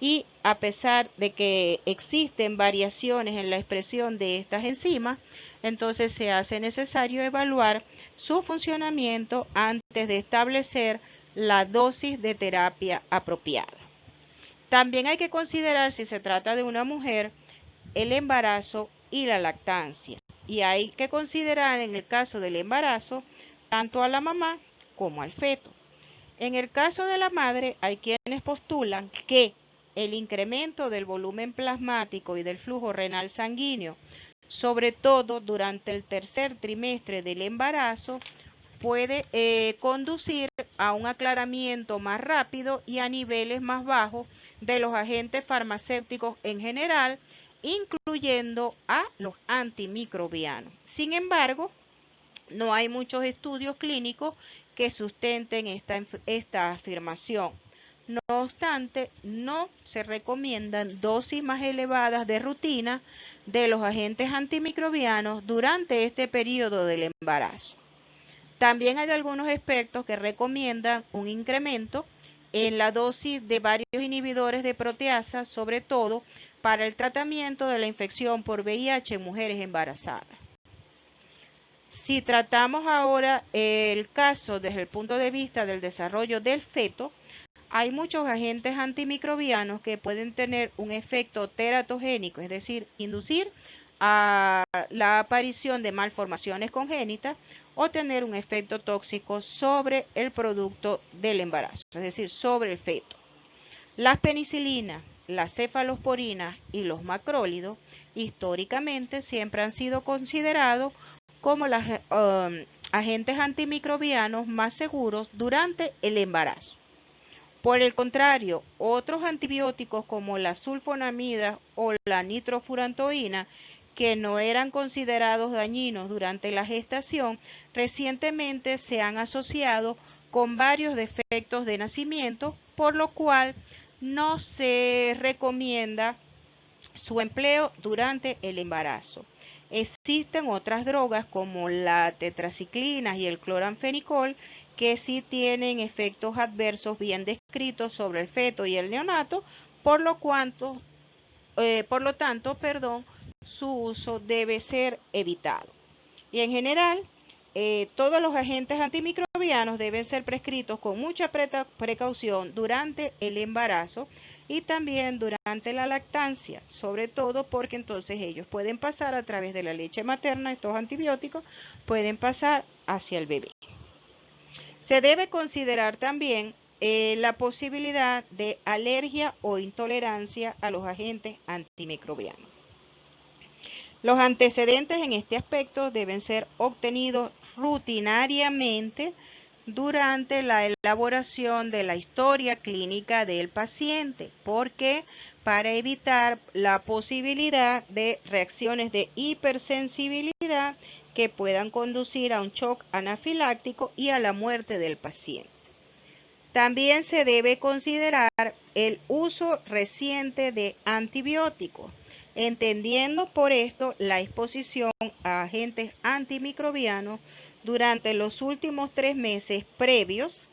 Y a pesar de que existen variaciones en la expresión de estas enzimas, entonces se hace necesario evaluar su funcionamiento antes de establecer la dosis de terapia apropiada. También hay que considerar, si se trata de una mujer, el embarazo y la lactancia. Y hay que considerar en el caso del embarazo tanto a la mamá como al feto. En el caso de la madre, hay quienes postulan que el incremento del volumen plasmático y del flujo renal sanguíneo, sobre todo durante el tercer trimestre del embarazo, puede conducir a un aclaramiento más rápido y a niveles más bajos de los agentes farmacéuticos en general, incluyendo a los antimicrobianos. Sin embargo, no hay muchos estudios clínicos que sustenten esta afirmación. No obstante, no se recomiendan dosis más elevadas de rutina de los agentes antimicrobianos durante este periodo del embarazo. También hay algunos expertos que recomiendan un incremento en la dosis de varios inhibidores de proteasa, sobre todo para el tratamiento de la infección por VIH en mujeres embarazadas. Si tratamos ahora el caso desde el punto de vista del desarrollo del feto, hay muchos agentes antimicrobianos que pueden tener un efecto teratogénico, es decir, inducir a la aparición de malformaciones congénitas o tener un efecto tóxico sobre el producto del embarazo, es decir, sobre el feto. Las penicilinas, las cefalosporinas y los macrólidos históricamente siempre han sido considerados como los agentes antimicrobianos más seguros durante el embarazo. Por el contrario, otros antibióticos como la sulfonamida o la nitrofurantoína, que no eran considerados dañinos durante la gestación, recientemente se han asociado con varios defectos de nacimiento, por lo cual no se recomienda su empleo durante el embarazo. Existen otras drogas como la tetraciclina y el cloranfenicol que sí tienen efectos adversos bien descritos sobre el feto y el neonato, por lo tanto, su uso debe ser evitado. Y en general, todos los agentes antimicrobianos deben ser prescritos con mucha precaución durante el embarazo y también durante la lactancia, sobre todo porque entonces ellos pueden pasar a través de la leche materna, estos antibióticos pueden pasar hacia el bebé. Se debe considerar también la posibilidad de alergia o intolerancia a los agentes antimicrobianos. Los antecedentes en este aspecto deben ser obtenidos rutinariamente durante la elaboración de la historia clínica del paciente, porque para evitar la posibilidad de reacciones de hipersensibilidad que puedan conducir a un shock anafiláctico y a la muerte del paciente. También se debe considerar el uso reciente de antibióticos, entendiendo por esto la exposición a agentes antimicrobianos durante los últimos 3 meses previos,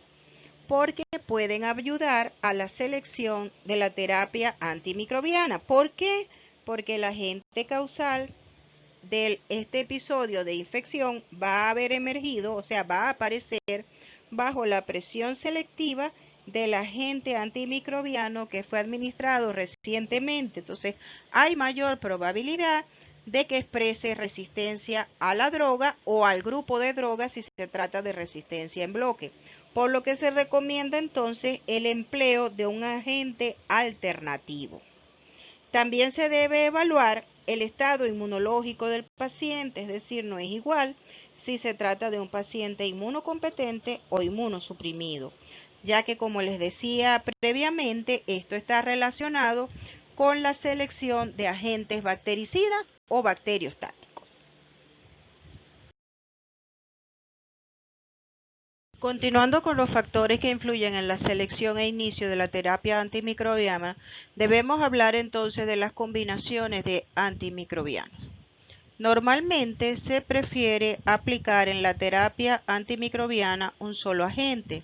porque pueden ayudar a la selección de la terapia antimicrobiana. ¿Por qué? Porque el agente causal de este episodio de infección va a haber emergido, o sea, va a aparecer bajo la presión selectiva del agente antimicrobiano que fue administrado recientemente. Entonces, hay mayor probabilidad de que exprese resistencia a la droga o al grupo de drogas si se trata de resistencia en bloque, por lo que se recomienda entonces el empleo de un agente alternativo. También se debe evaluar el estado inmunológico del paciente, es decir, no es igual si se trata de un paciente inmunocompetente o inmunosuprimido, ya que como les decía previamente, esto está relacionado con la selección de agentes bactericidas o bacteriostáticos. Continuando con los factores que influyen en la selección e inicio de la terapia antimicrobiana, debemos hablar entonces de las combinaciones de antimicrobianos. Normalmente se prefiere aplicar en la terapia antimicrobiana un solo agente,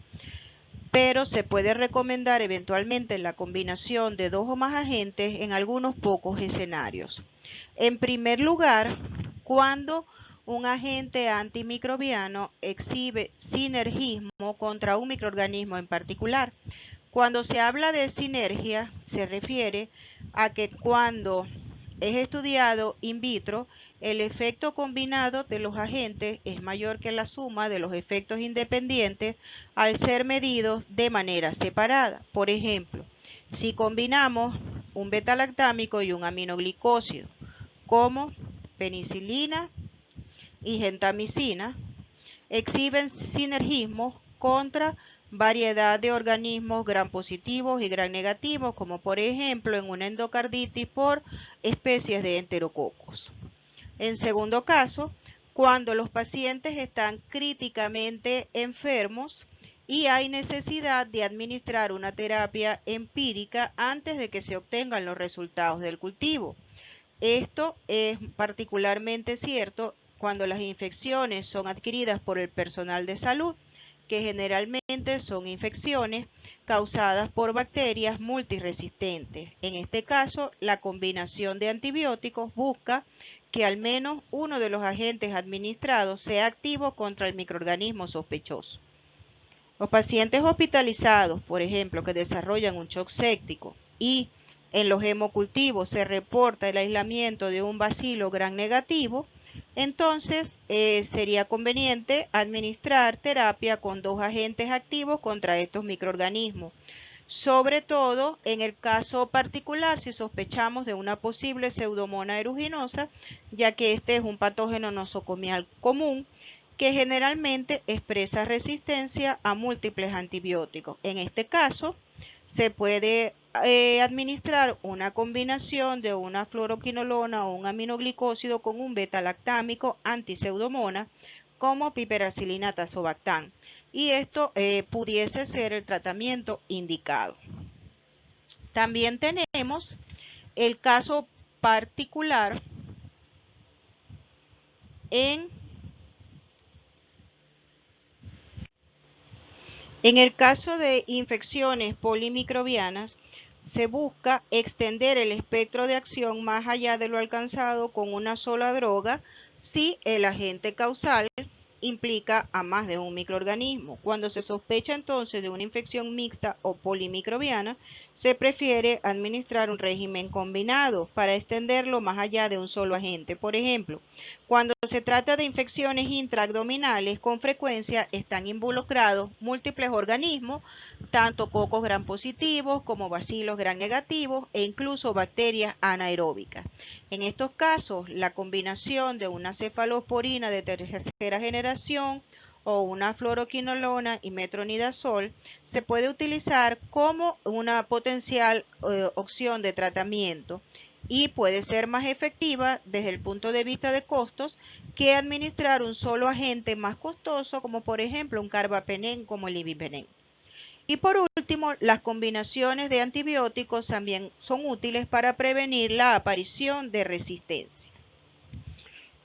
pero se puede recomendar eventualmente la combinación de 2 o más agentes en algunos pocos escenarios. En primer lugar, cuando un agente antimicrobiano exhibe sinergismo contra un microorganismo en particular. Cuando se habla de sinergia, se refiere a que cuando es estudiado in vitro, el efecto combinado de los agentes es mayor que la suma de los efectos independientes al ser medidos de manera separada. Por ejemplo, si combinamos un beta-lactámico y un aminoglicósido como penicilina y gentamicina, exhiben sinergismos contra variedad de organismos gram positivos y gram negativos, como por ejemplo en una endocarditis por especies de enterococos. En segundo caso, cuando los pacientes están críticamente enfermos y hay necesidad de administrar una terapia empírica antes de que se obtengan los resultados del cultivo. Esto es particularmente cierto cuando las infecciones son adquiridas por el personal de salud, que generalmente son infecciones causadas por bacterias multiresistentes. En este caso, la combinación de antibióticos busca que al menos uno de los agentes administrados sea activo contra el microorganismo sospechoso. Los pacientes hospitalizados, por ejemplo, que desarrollan un shock séptico y en los hemocultivos se reporta el aislamiento de un bacilo gram negativo, entonces sería conveniente administrar terapia con 2 agentes activos contra estos microorganismos. Sobre todo en el caso particular si sospechamos de una posible pseudomonas aeruginosa, ya que este es un patógeno nosocomial común que generalmente expresa resistencia a múltiples antibióticos. En este caso, se puede administrar una combinación de una fluoroquinolona o un aminoglicósido con un beta-lactámico anti-pseudomonas como piperacilina tazobactam. Y esto pudiese ser el tratamiento indicado. También tenemos el caso particular en el caso de infecciones polimicrobianas, se busca extender el espectro de acción más allá de lo alcanzado con una sola droga si el agente causal implica a más de un microorganismo. Cuando se sospecha entonces de una infección mixta o polimicrobiana, se prefiere administrar un régimen combinado para extenderlo más allá de un solo agente. Por ejemplo, cuando se trata de infecciones intraabdominales, con frecuencia están involucrados múltiples organismos, tanto cocos gram positivos como bacilos gram negativos e incluso bacterias anaeróbicas. En estos casos, la combinación de una cefalosporina de tercera generación o una fluoroquinolona y metronidazol se puede utilizar como una potencial opción de tratamiento y puede ser más efectiva desde el punto de vista de costos que administrar un solo agente más costoso como por ejemplo un carbapenem como el ibipenem. Y por último, las combinaciones de antibióticos también son útiles para prevenir la aparición de resistencia,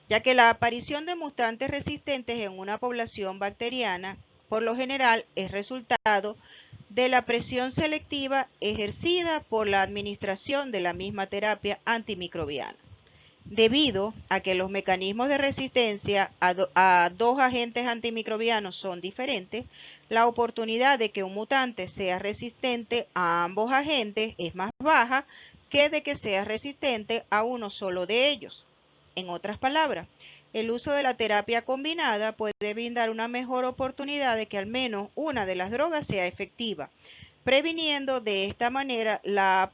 ya que la aparición de mutantes resistentes en una población bacteriana por lo general es resultado de la presión selectiva ejercida por la administración de la misma terapia antimicrobiana. Debido a que los mecanismos de resistencia a 2 agentes antimicrobianos son diferentes, la oportunidad de que un mutante sea resistente a ambos agentes es más baja que de que sea resistente a uno solo de ellos. En otras palabras, el uso de la terapia combinada puede brindar una mejor oportunidad de que al menos una de las drogas sea efectiva, previniendo de esta manera la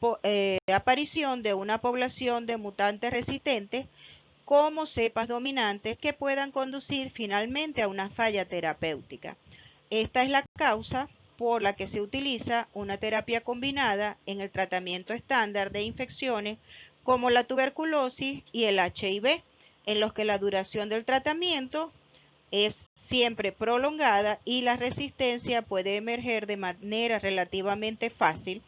aparición de una población de mutantes resistentes como cepas dominantes que puedan conducir finalmente a una falla terapéutica. Esta es la causa por la que se utiliza una terapia combinada en el tratamiento estándar de infecciones como la tuberculosis y el HIV, en los que la duración del tratamiento es siempre prolongada y la resistencia puede emerger de manera relativamente fácil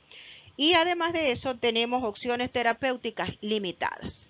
y además de eso tenemos opciones terapéuticas limitadas.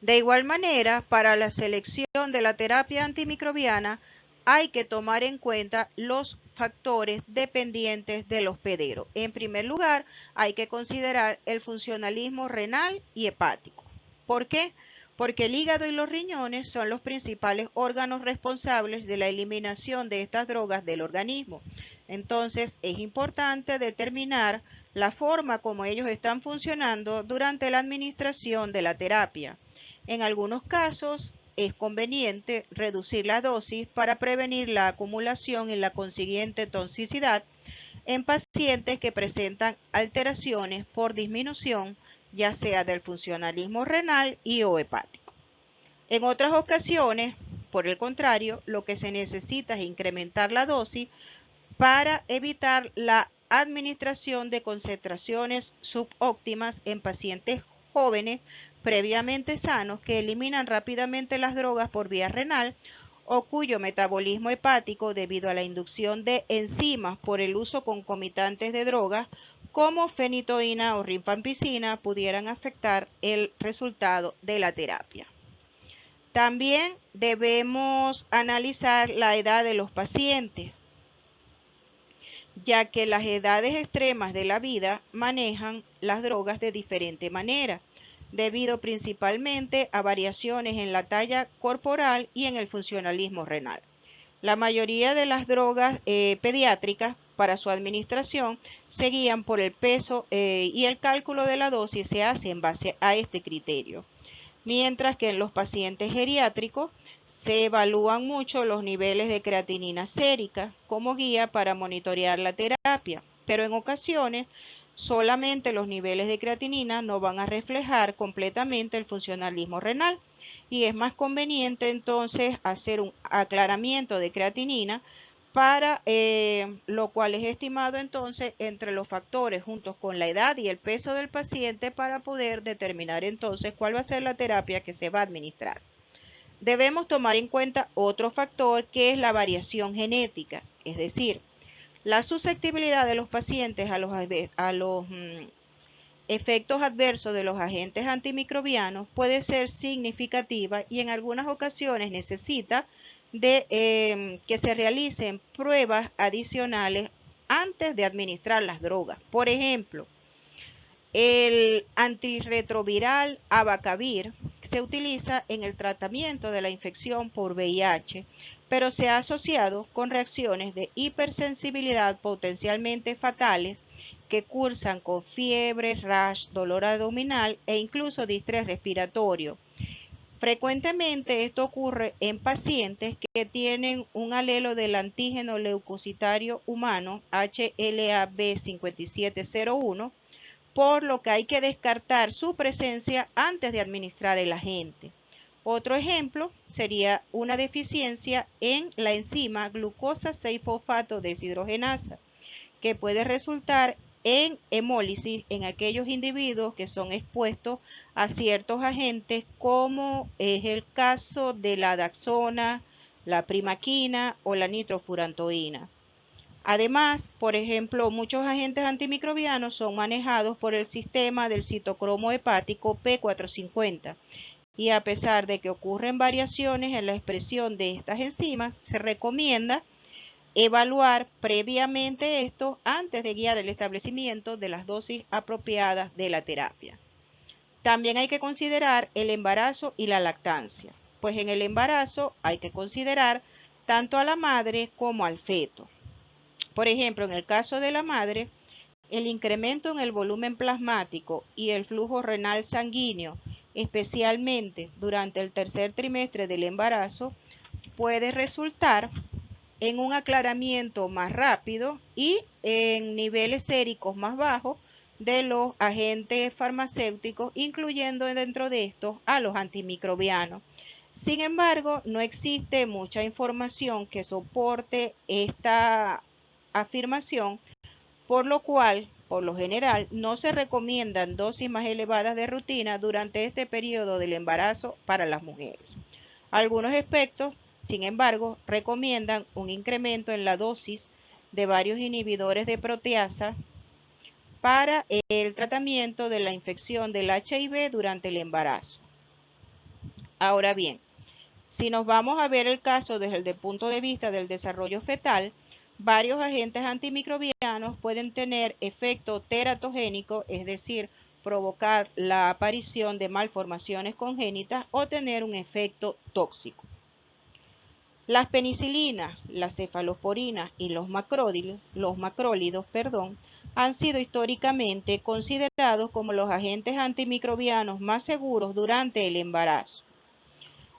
De igual manera, para la selección de la terapia antimicrobiana hay que tomar en cuenta los factores dependientes del hospedero. En primer lugar, hay que considerar el funcionalismo renal y hepático. ¿Por qué? Porque el hígado y los riñones son los principales órganos responsables de la eliminación de estas drogas del organismo. Entonces, es importante determinar la forma como ellos están funcionando durante la administración de la terapia. En algunos casos, es conveniente reducir la dosis para prevenir la acumulación y la consiguiente toxicidad en pacientes que presentan alteraciones por disminución ya sea del funcionalismo renal y o hepático. En otras ocasiones, Por el contrario, lo que se necesita es incrementar la dosis para evitar la administración de concentraciones subóptimas en pacientes jóvenes previamente sanos que eliminan rápidamente las drogas por vía renal o cuyo metabolismo hepático debido a la inducción de enzimas por el uso concomitante de drogas como fenitoína o rifampicina pudieran afectar el resultado de la terapia. También debemos analizar la edad de los pacientes, ya que las edades extremas de la vida manejan las drogas de diferente manera, debido principalmente a variaciones en la talla corporal y en el funcionalismo renal. La mayoría de las drogas pediátricas para su administración se guían por el peso y el cálculo de la dosis se hace en base a este criterio, mientras que en los pacientes geriátricos se evalúan mucho los niveles de creatinina sérica como guía para monitorear la terapia, pero en ocasiones solamente los niveles de creatinina no van a reflejar completamente el funcionalismo renal y es más conveniente entonces hacer un aclaramiento de creatinina para lo cual es estimado entonces entre los factores juntos con la edad y el peso del paciente para poder determinar entonces cuál va a ser la terapia que se va a administrar. Debemos tomar en cuenta otro factor que es la variación genética, es decir, la susceptibilidad de los pacientes a los efectos adversos de los agentes antimicrobianos puede ser significativa y en algunas ocasiones necesita de que se realicen pruebas adicionales antes de administrar las drogas. Por ejemplo, el antirretroviral abacavir se utiliza en el tratamiento de la infección por VIH, pero se ha asociado con reacciones de hipersensibilidad potencialmente fatales que cursan con fiebre, rash, dolor abdominal e incluso distrés respiratorio. Frecuentemente esto ocurre en pacientes que tienen un alelo del antígeno leucocitario humano HLA-B5701, por lo que hay que descartar su presencia antes de administrar el agente. Otro ejemplo sería una deficiencia en la enzima glucosa 6-fosfato deshidrogenasa, que puede resultar en hemólisis en aquellos individuos que son expuestos a ciertos agentes como es el caso de la daxona, la primaquina o la nitrofurantoína. Además, por ejemplo, muchos agentes antimicrobianos son manejados por el sistema del citocromo hepático P450 y a pesar de que ocurren variaciones en la expresión de estas enzimas, se recomienda evaluar previamente esto antes de guiar el establecimiento de las dosis apropiadas de la terapia. También hay que considerar el embarazo y la lactancia, pues en el embarazo hay que considerar tanto a la madre como al feto. Por ejemplo, en el caso de la madre, el incremento en el volumen plasmático y el flujo renal sanguíneo, especialmente durante el tercer trimestre del embarazo, puede resultar en un aclaramiento más rápido y en niveles séricos más bajos de los agentes farmacéuticos, incluyendo dentro de estos a los antimicrobianos. Sin embargo, no existe mucha información que soporte esta afirmación, por lo cual, por lo general, no se recomiendan dosis más elevadas de rutina durante este periodo del embarazo para las mujeres. Algunos expertos, sin embargo, recomiendan un incremento en la dosis de varios inhibidores de proteasa para el tratamiento de la infección del HIV durante el embarazo. Ahora bien, si nos vamos a ver el caso desde el punto de vista del desarrollo fetal, varios agentes antimicrobianos pueden tener efecto teratogénico, es decir, provocar la aparición de malformaciones congénitas o tener un efecto tóxico. Las penicilinas, las cefalosporinas y los macrólidos, han sido históricamente considerados como los agentes antimicrobianos más seguros durante el embarazo.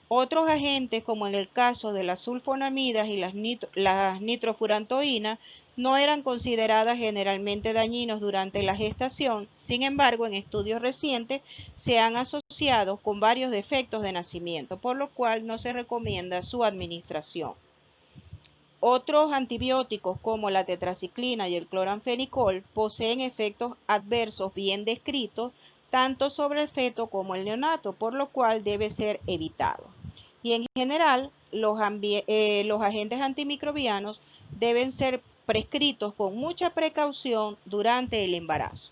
Otros agentes, como en el caso de las sulfonamidas y las nitrofurantoínas, no eran consideradas generalmente dañinos durante la gestación. Sin embargo, en estudios recientes se han asociado con varios defectos de nacimiento, por lo cual no se recomienda su administración. Otros antibióticos como la tetraciclina y el cloranfenicol poseen efectos adversos bien descritos tanto sobre el feto como el neonato, por lo cual debe ser evitado. Y en general, los agentes antimicrobianos deben ser prescritos con mucha precaución durante el embarazo.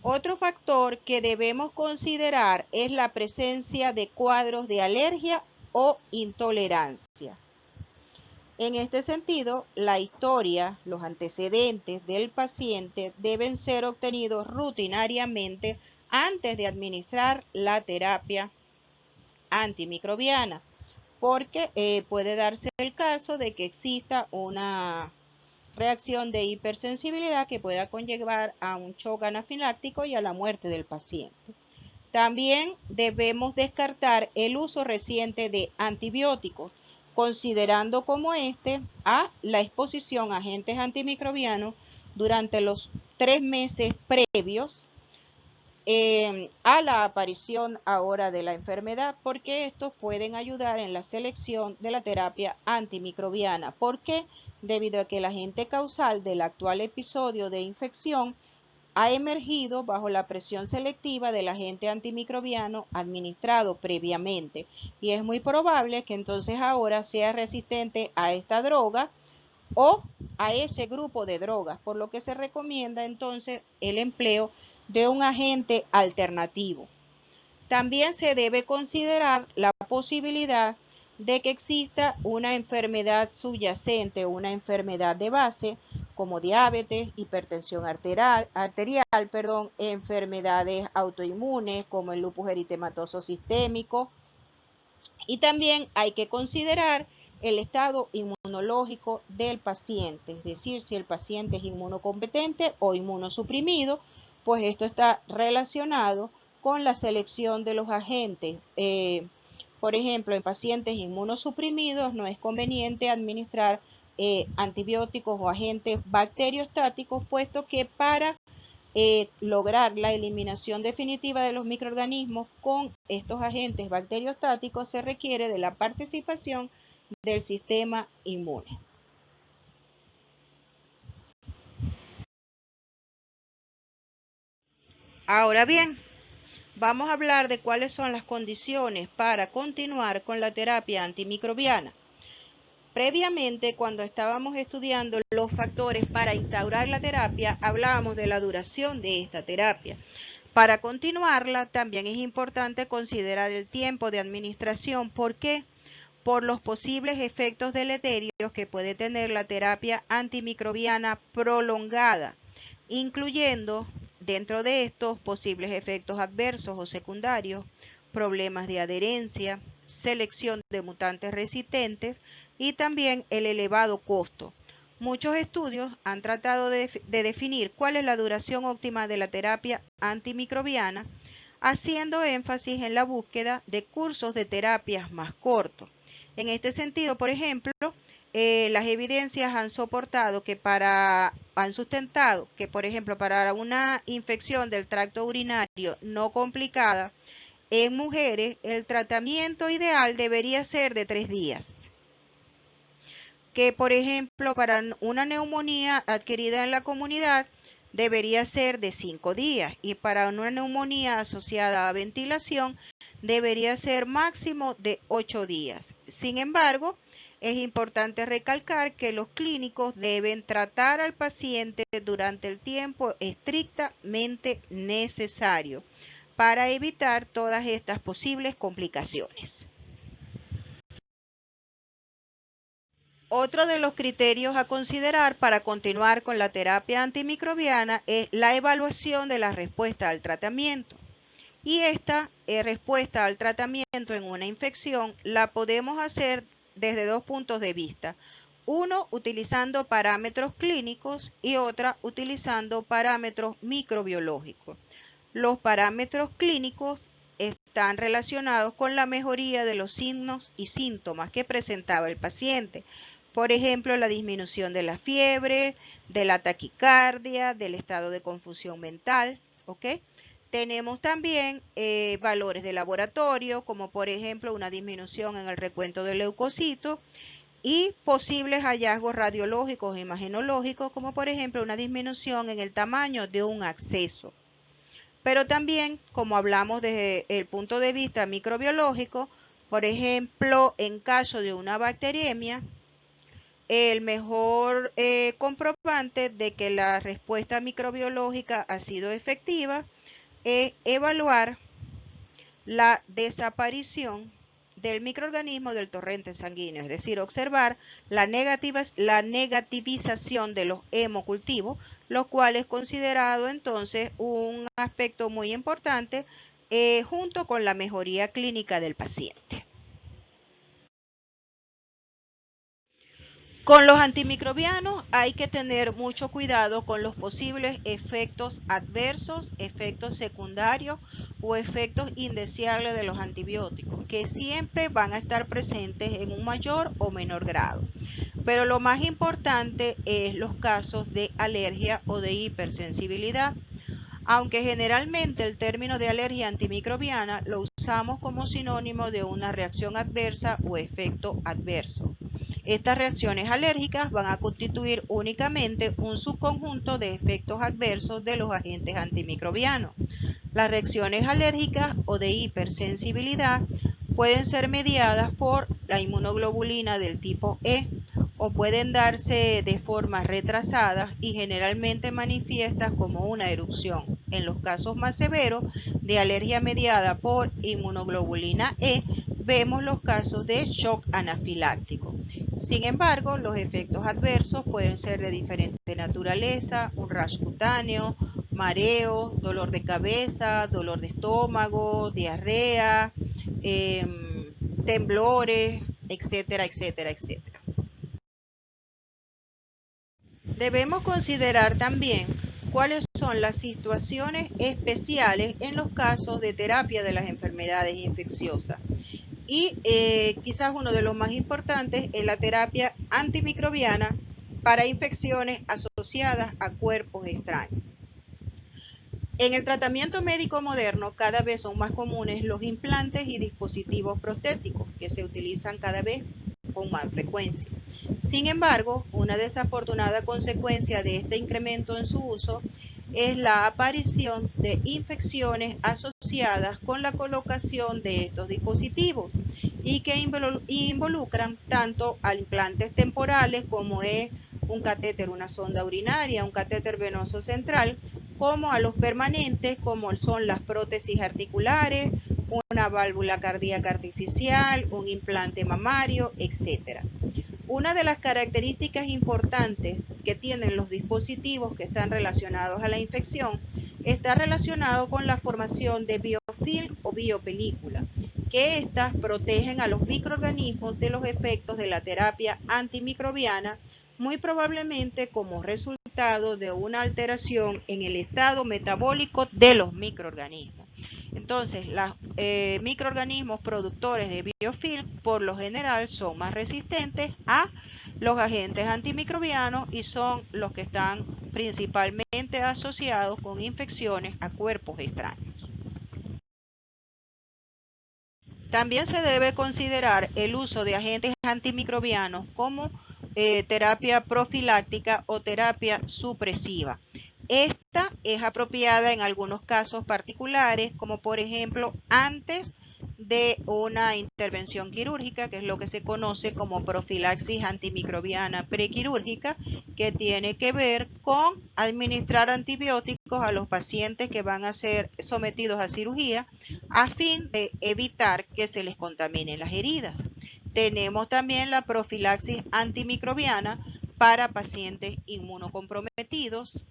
Otro factor que debemos considerar es la presencia de cuadros de alergia o intolerancia. En este sentido, la historia, los antecedentes del paciente deben ser obtenidos rutinariamente antes de administrar la terapia antimicrobiana, porque puede darse el caso de que exista una reacción de hipersensibilidad que pueda conllevar a un shock anafiláctico y a la muerte del paciente. También debemos descartar el uso reciente de antibióticos, considerando como a la exposición a agentes antimicrobianos durante los 3 meses previos a la aparición ahora de la enfermedad, porque estos pueden ayudar en la selección de la terapia antimicrobiana. ¿Por qué? Debido a que el agente causal del actual episodio de infección ha emergido bajo la presión selectiva del agente antimicrobiano administrado previamente, y es muy probable que entonces ahora sea resistente a esta droga o a ese grupo de drogas, por lo que se recomienda entonces el empleo de un agente alternativo. También se debe considerar la posibilidad de que exista una enfermedad subyacente o una enfermedad de base como diabetes, hipertensión arterial, enfermedades autoinmunes como el lupus eritematoso sistémico, y también hay que considerar el estado inmunológico del paciente, es decir, si el paciente es inmunocompetente o inmunosuprimido, pues esto está relacionado con la selección de los agentes. Por ejemplo, en pacientes inmunosuprimidos no es conveniente administrar antibióticos o agentes bacteriostáticos, puesto que para lograr la eliminación definitiva de los microorganismos con estos agentes bacteriostáticos se requiere de la participación del sistema inmune. Ahora bien, vamos a hablar de cuáles son las condiciones para continuar con la terapia antimicrobiana. Previamente, cuando estábamos estudiando los factores para instaurar la terapia, hablábamos de la duración de esta terapia. Para continuarla, también es importante considerar el tiempo de administración. ¿Por qué? Por los posibles efectos deleterios que puede tener la terapia antimicrobiana prolongada, incluyendo dentro de estos posibles efectos adversos o secundarios, problemas de adherencia, selección de mutantes resistentes y también el elevado costo. Muchos estudios han tratado de definir cuál es la duración óptima de la terapia antimicrobiana, haciendo énfasis en la búsqueda de cursos de terapias más cortos. En este sentido, por ejemplo, las evidencias han sustentado que, por ejemplo, para una infección del tracto urinario no complicada, en mujeres el tratamiento ideal debería ser de 3 días. Que, por ejemplo, para una neumonía adquirida en la comunidad debería ser de 5 días, y para una neumonía asociada a ventilación debería ser máximo de 8 días. Sin embargo, es importante recalcar que los clínicos deben tratar al paciente durante el tiempo estrictamente necesario para evitar todas estas posibles complicaciones. Otro de los criterios a considerar para continuar con la terapia antimicrobiana es la evaluación de la respuesta al tratamiento. Y esta respuesta al tratamiento en una infección la podemos hacer desde 2 puntos de vista. Uno, utilizando parámetros clínicos, y otra, utilizando parámetros microbiológicos. Los parámetros clínicos están relacionados con la mejoría de los signos y síntomas que presentaba el paciente. Por ejemplo, la disminución de la fiebre, de la taquicardia, del estado de confusión mental, ¿ok? Tenemos también valores de laboratorio, como por ejemplo una disminución en el recuento de leucocitos y posibles hallazgos radiológicos e imagenológicos, como por ejemplo una disminución en el tamaño de un absceso. Pero también, como hablamos desde el punto de vista microbiológico, por ejemplo, en caso de una bacteriemia, el mejor comprobante de que la respuesta microbiológica ha sido efectiva es evaluar la desaparición del microorganismo del torrente sanguíneo, es decir, observar la negativización de los hemocultivos, lo cual es considerado entonces un aspecto muy importante junto con la mejoría clínica del paciente. Con los antimicrobianos hay que tener mucho cuidado con los posibles efectos adversos, efectos secundarios o efectos indeseables de los antibióticos, que siempre van a estar presentes en un mayor o menor grado. Pero lo más importante es los casos de alergia o de hipersensibilidad. Aunque generalmente el término de alergia antimicrobiana lo usamos como sinónimo de una reacción adversa o efecto adverso. Estas reacciones alérgicas van a constituir únicamente un subconjunto de efectos adversos de los agentes antimicrobianos. Las reacciones alérgicas o de hipersensibilidad pueden ser mediadas por la inmunoglobulina del tipo E o pueden darse de forma retrasada y generalmente manifiestas como una erupción. En los casos más severos de alergia mediada por inmunoglobulina E, vemos los casos de shock anafiláctico. Sin embargo, los efectos adversos pueden ser de diferente naturaleza, un rash cutáneo, mareo, dolor de cabeza, dolor de estómago, diarrea, temblores, etcétera, etcétera, etcétera. Debemos considerar también cuáles son las situaciones especiales en los casos de terapia de las enfermedades infecciosas. Y quizás uno de los más importantes es la terapia antimicrobiana para infecciones asociadas a cuerpos extraños. En el tratamiento médico moderno cada vez son más comunes los implantes y dispositivos prostéticos que se utilizan cada vez con más frecuencia. Sin embargo, una desafortunada consecuencia de este incremento en su uso es la aparición de infecciones asociadas con la colocación de estos dispositivos y que involucran tanto a implantes temporales como es un catéter, una sonda urinaria, un catéter venoso central, como a los permanentes como son las prótesis articulares, una válvula cardíaca artificial, un implante mamario, etc. Una de las características importantes que tienen los dispositivos que están relacionados a la infección está relacionado con la formación de biofilm o biopelícula, que éstas protegen a los microorganismos de los efectos de la terapia antimicrobiana, muy probablemente como resultado de una alteración en el estado metabólico de los microorganismos. Entonces, los microorganismos productores de biofilm por lo general son más resistentes a los agentes antimicrobianos y son los que están principalmente asociados con infecciones a cuerpos extraños. También se debe considerar el uso de agentes antimicrobianos como terapia profiláctica o terapia supresiva. Esta es apropiada en algunos casos particulares, como por ejemplo antes de una intervención quirúrgica, que es lo que se conoce como profilaxis antimicrobiana prequirúrgica, que tiene que ver con administrar antibióticos a los pacientes que van a ser sometidos a cirugía a fin de evitar que se les contaminen las heridas. Tenemos también la profilaxis antimicrobiana para pacientes inmunocomprometidos,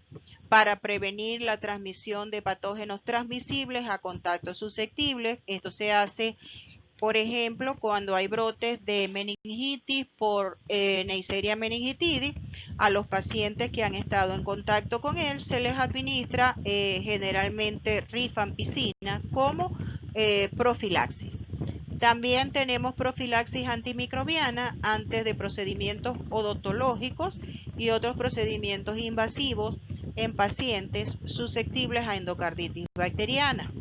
para prevenir la transmisión de patógenos transmisibles a contactos susceptibles. Esto se hace, por ejemplo, cuando hay brotes de meningitis por Neisseria meningitidis. A los pacientes que han estado en contacto con él se les administra generalmente rifampicina como profilaxis. También tenemos profilaxis antimicrobiana antes de procedimientos odontológicos y otros procedimientos invasivos en pacientes susceptibles a endocarditis bacteriana.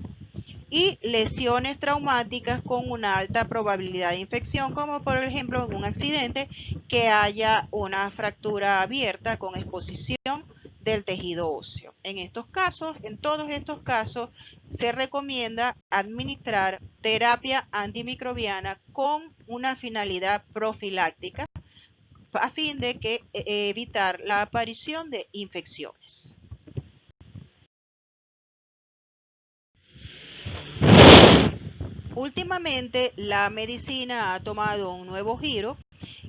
Y lesiones traumáticas con una alta probabilidad de infección, como por ejemplo en un accidente que haya una fractura abierta con exposición del tejido óseo. En todos estos casos, se recomienda administrar terapia antimicrobiana con una finalidad profiláctica a fin de evitar la aparición de infecciones. Últimamente la medicina ha tomado un nuevo giro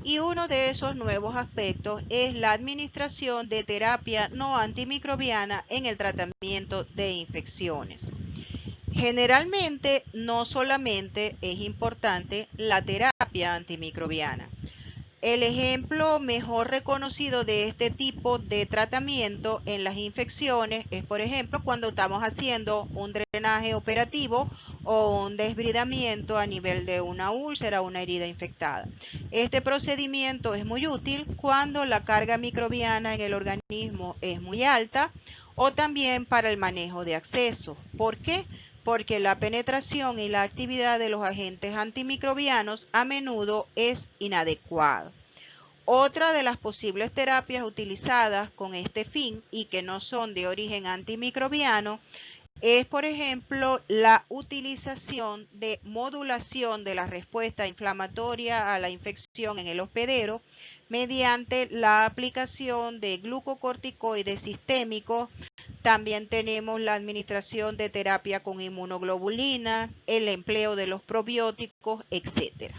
y uno de esos nuevos aspectos es la administración de terapia no antimicrobiana en el tratamiento de infecciones. Generalmente no solamente es importante la terapia antimicrobiana. El ejemplo mejor reconocido de este tipo de tratamiento en las infecciones es, por ejemplo, cuando estamos haciendo un drenaje operativo o un desbridamiento a nivel de una úlcera o una herida infectada. Este procedimiento es muy útil cuando la carga microbiana en el organismo es muy alta o también para el manejo de acceso. ¿Por qué? Porque la penetración y la actividad de los agentes antimicrobianos a menudo es inadecuada. Otra de las posibles terapias utilizadas con este fin y que no son de origen antimicrobiano es, por ejemplo, la utilización de modulación de la respuesta inflamatoria a la infección en el hospedero mediante la aplicación de glucocorticoides sistémicos. También tenemos la administración de terapia con inmunoglobulina, el empleo de los probióticos, etc.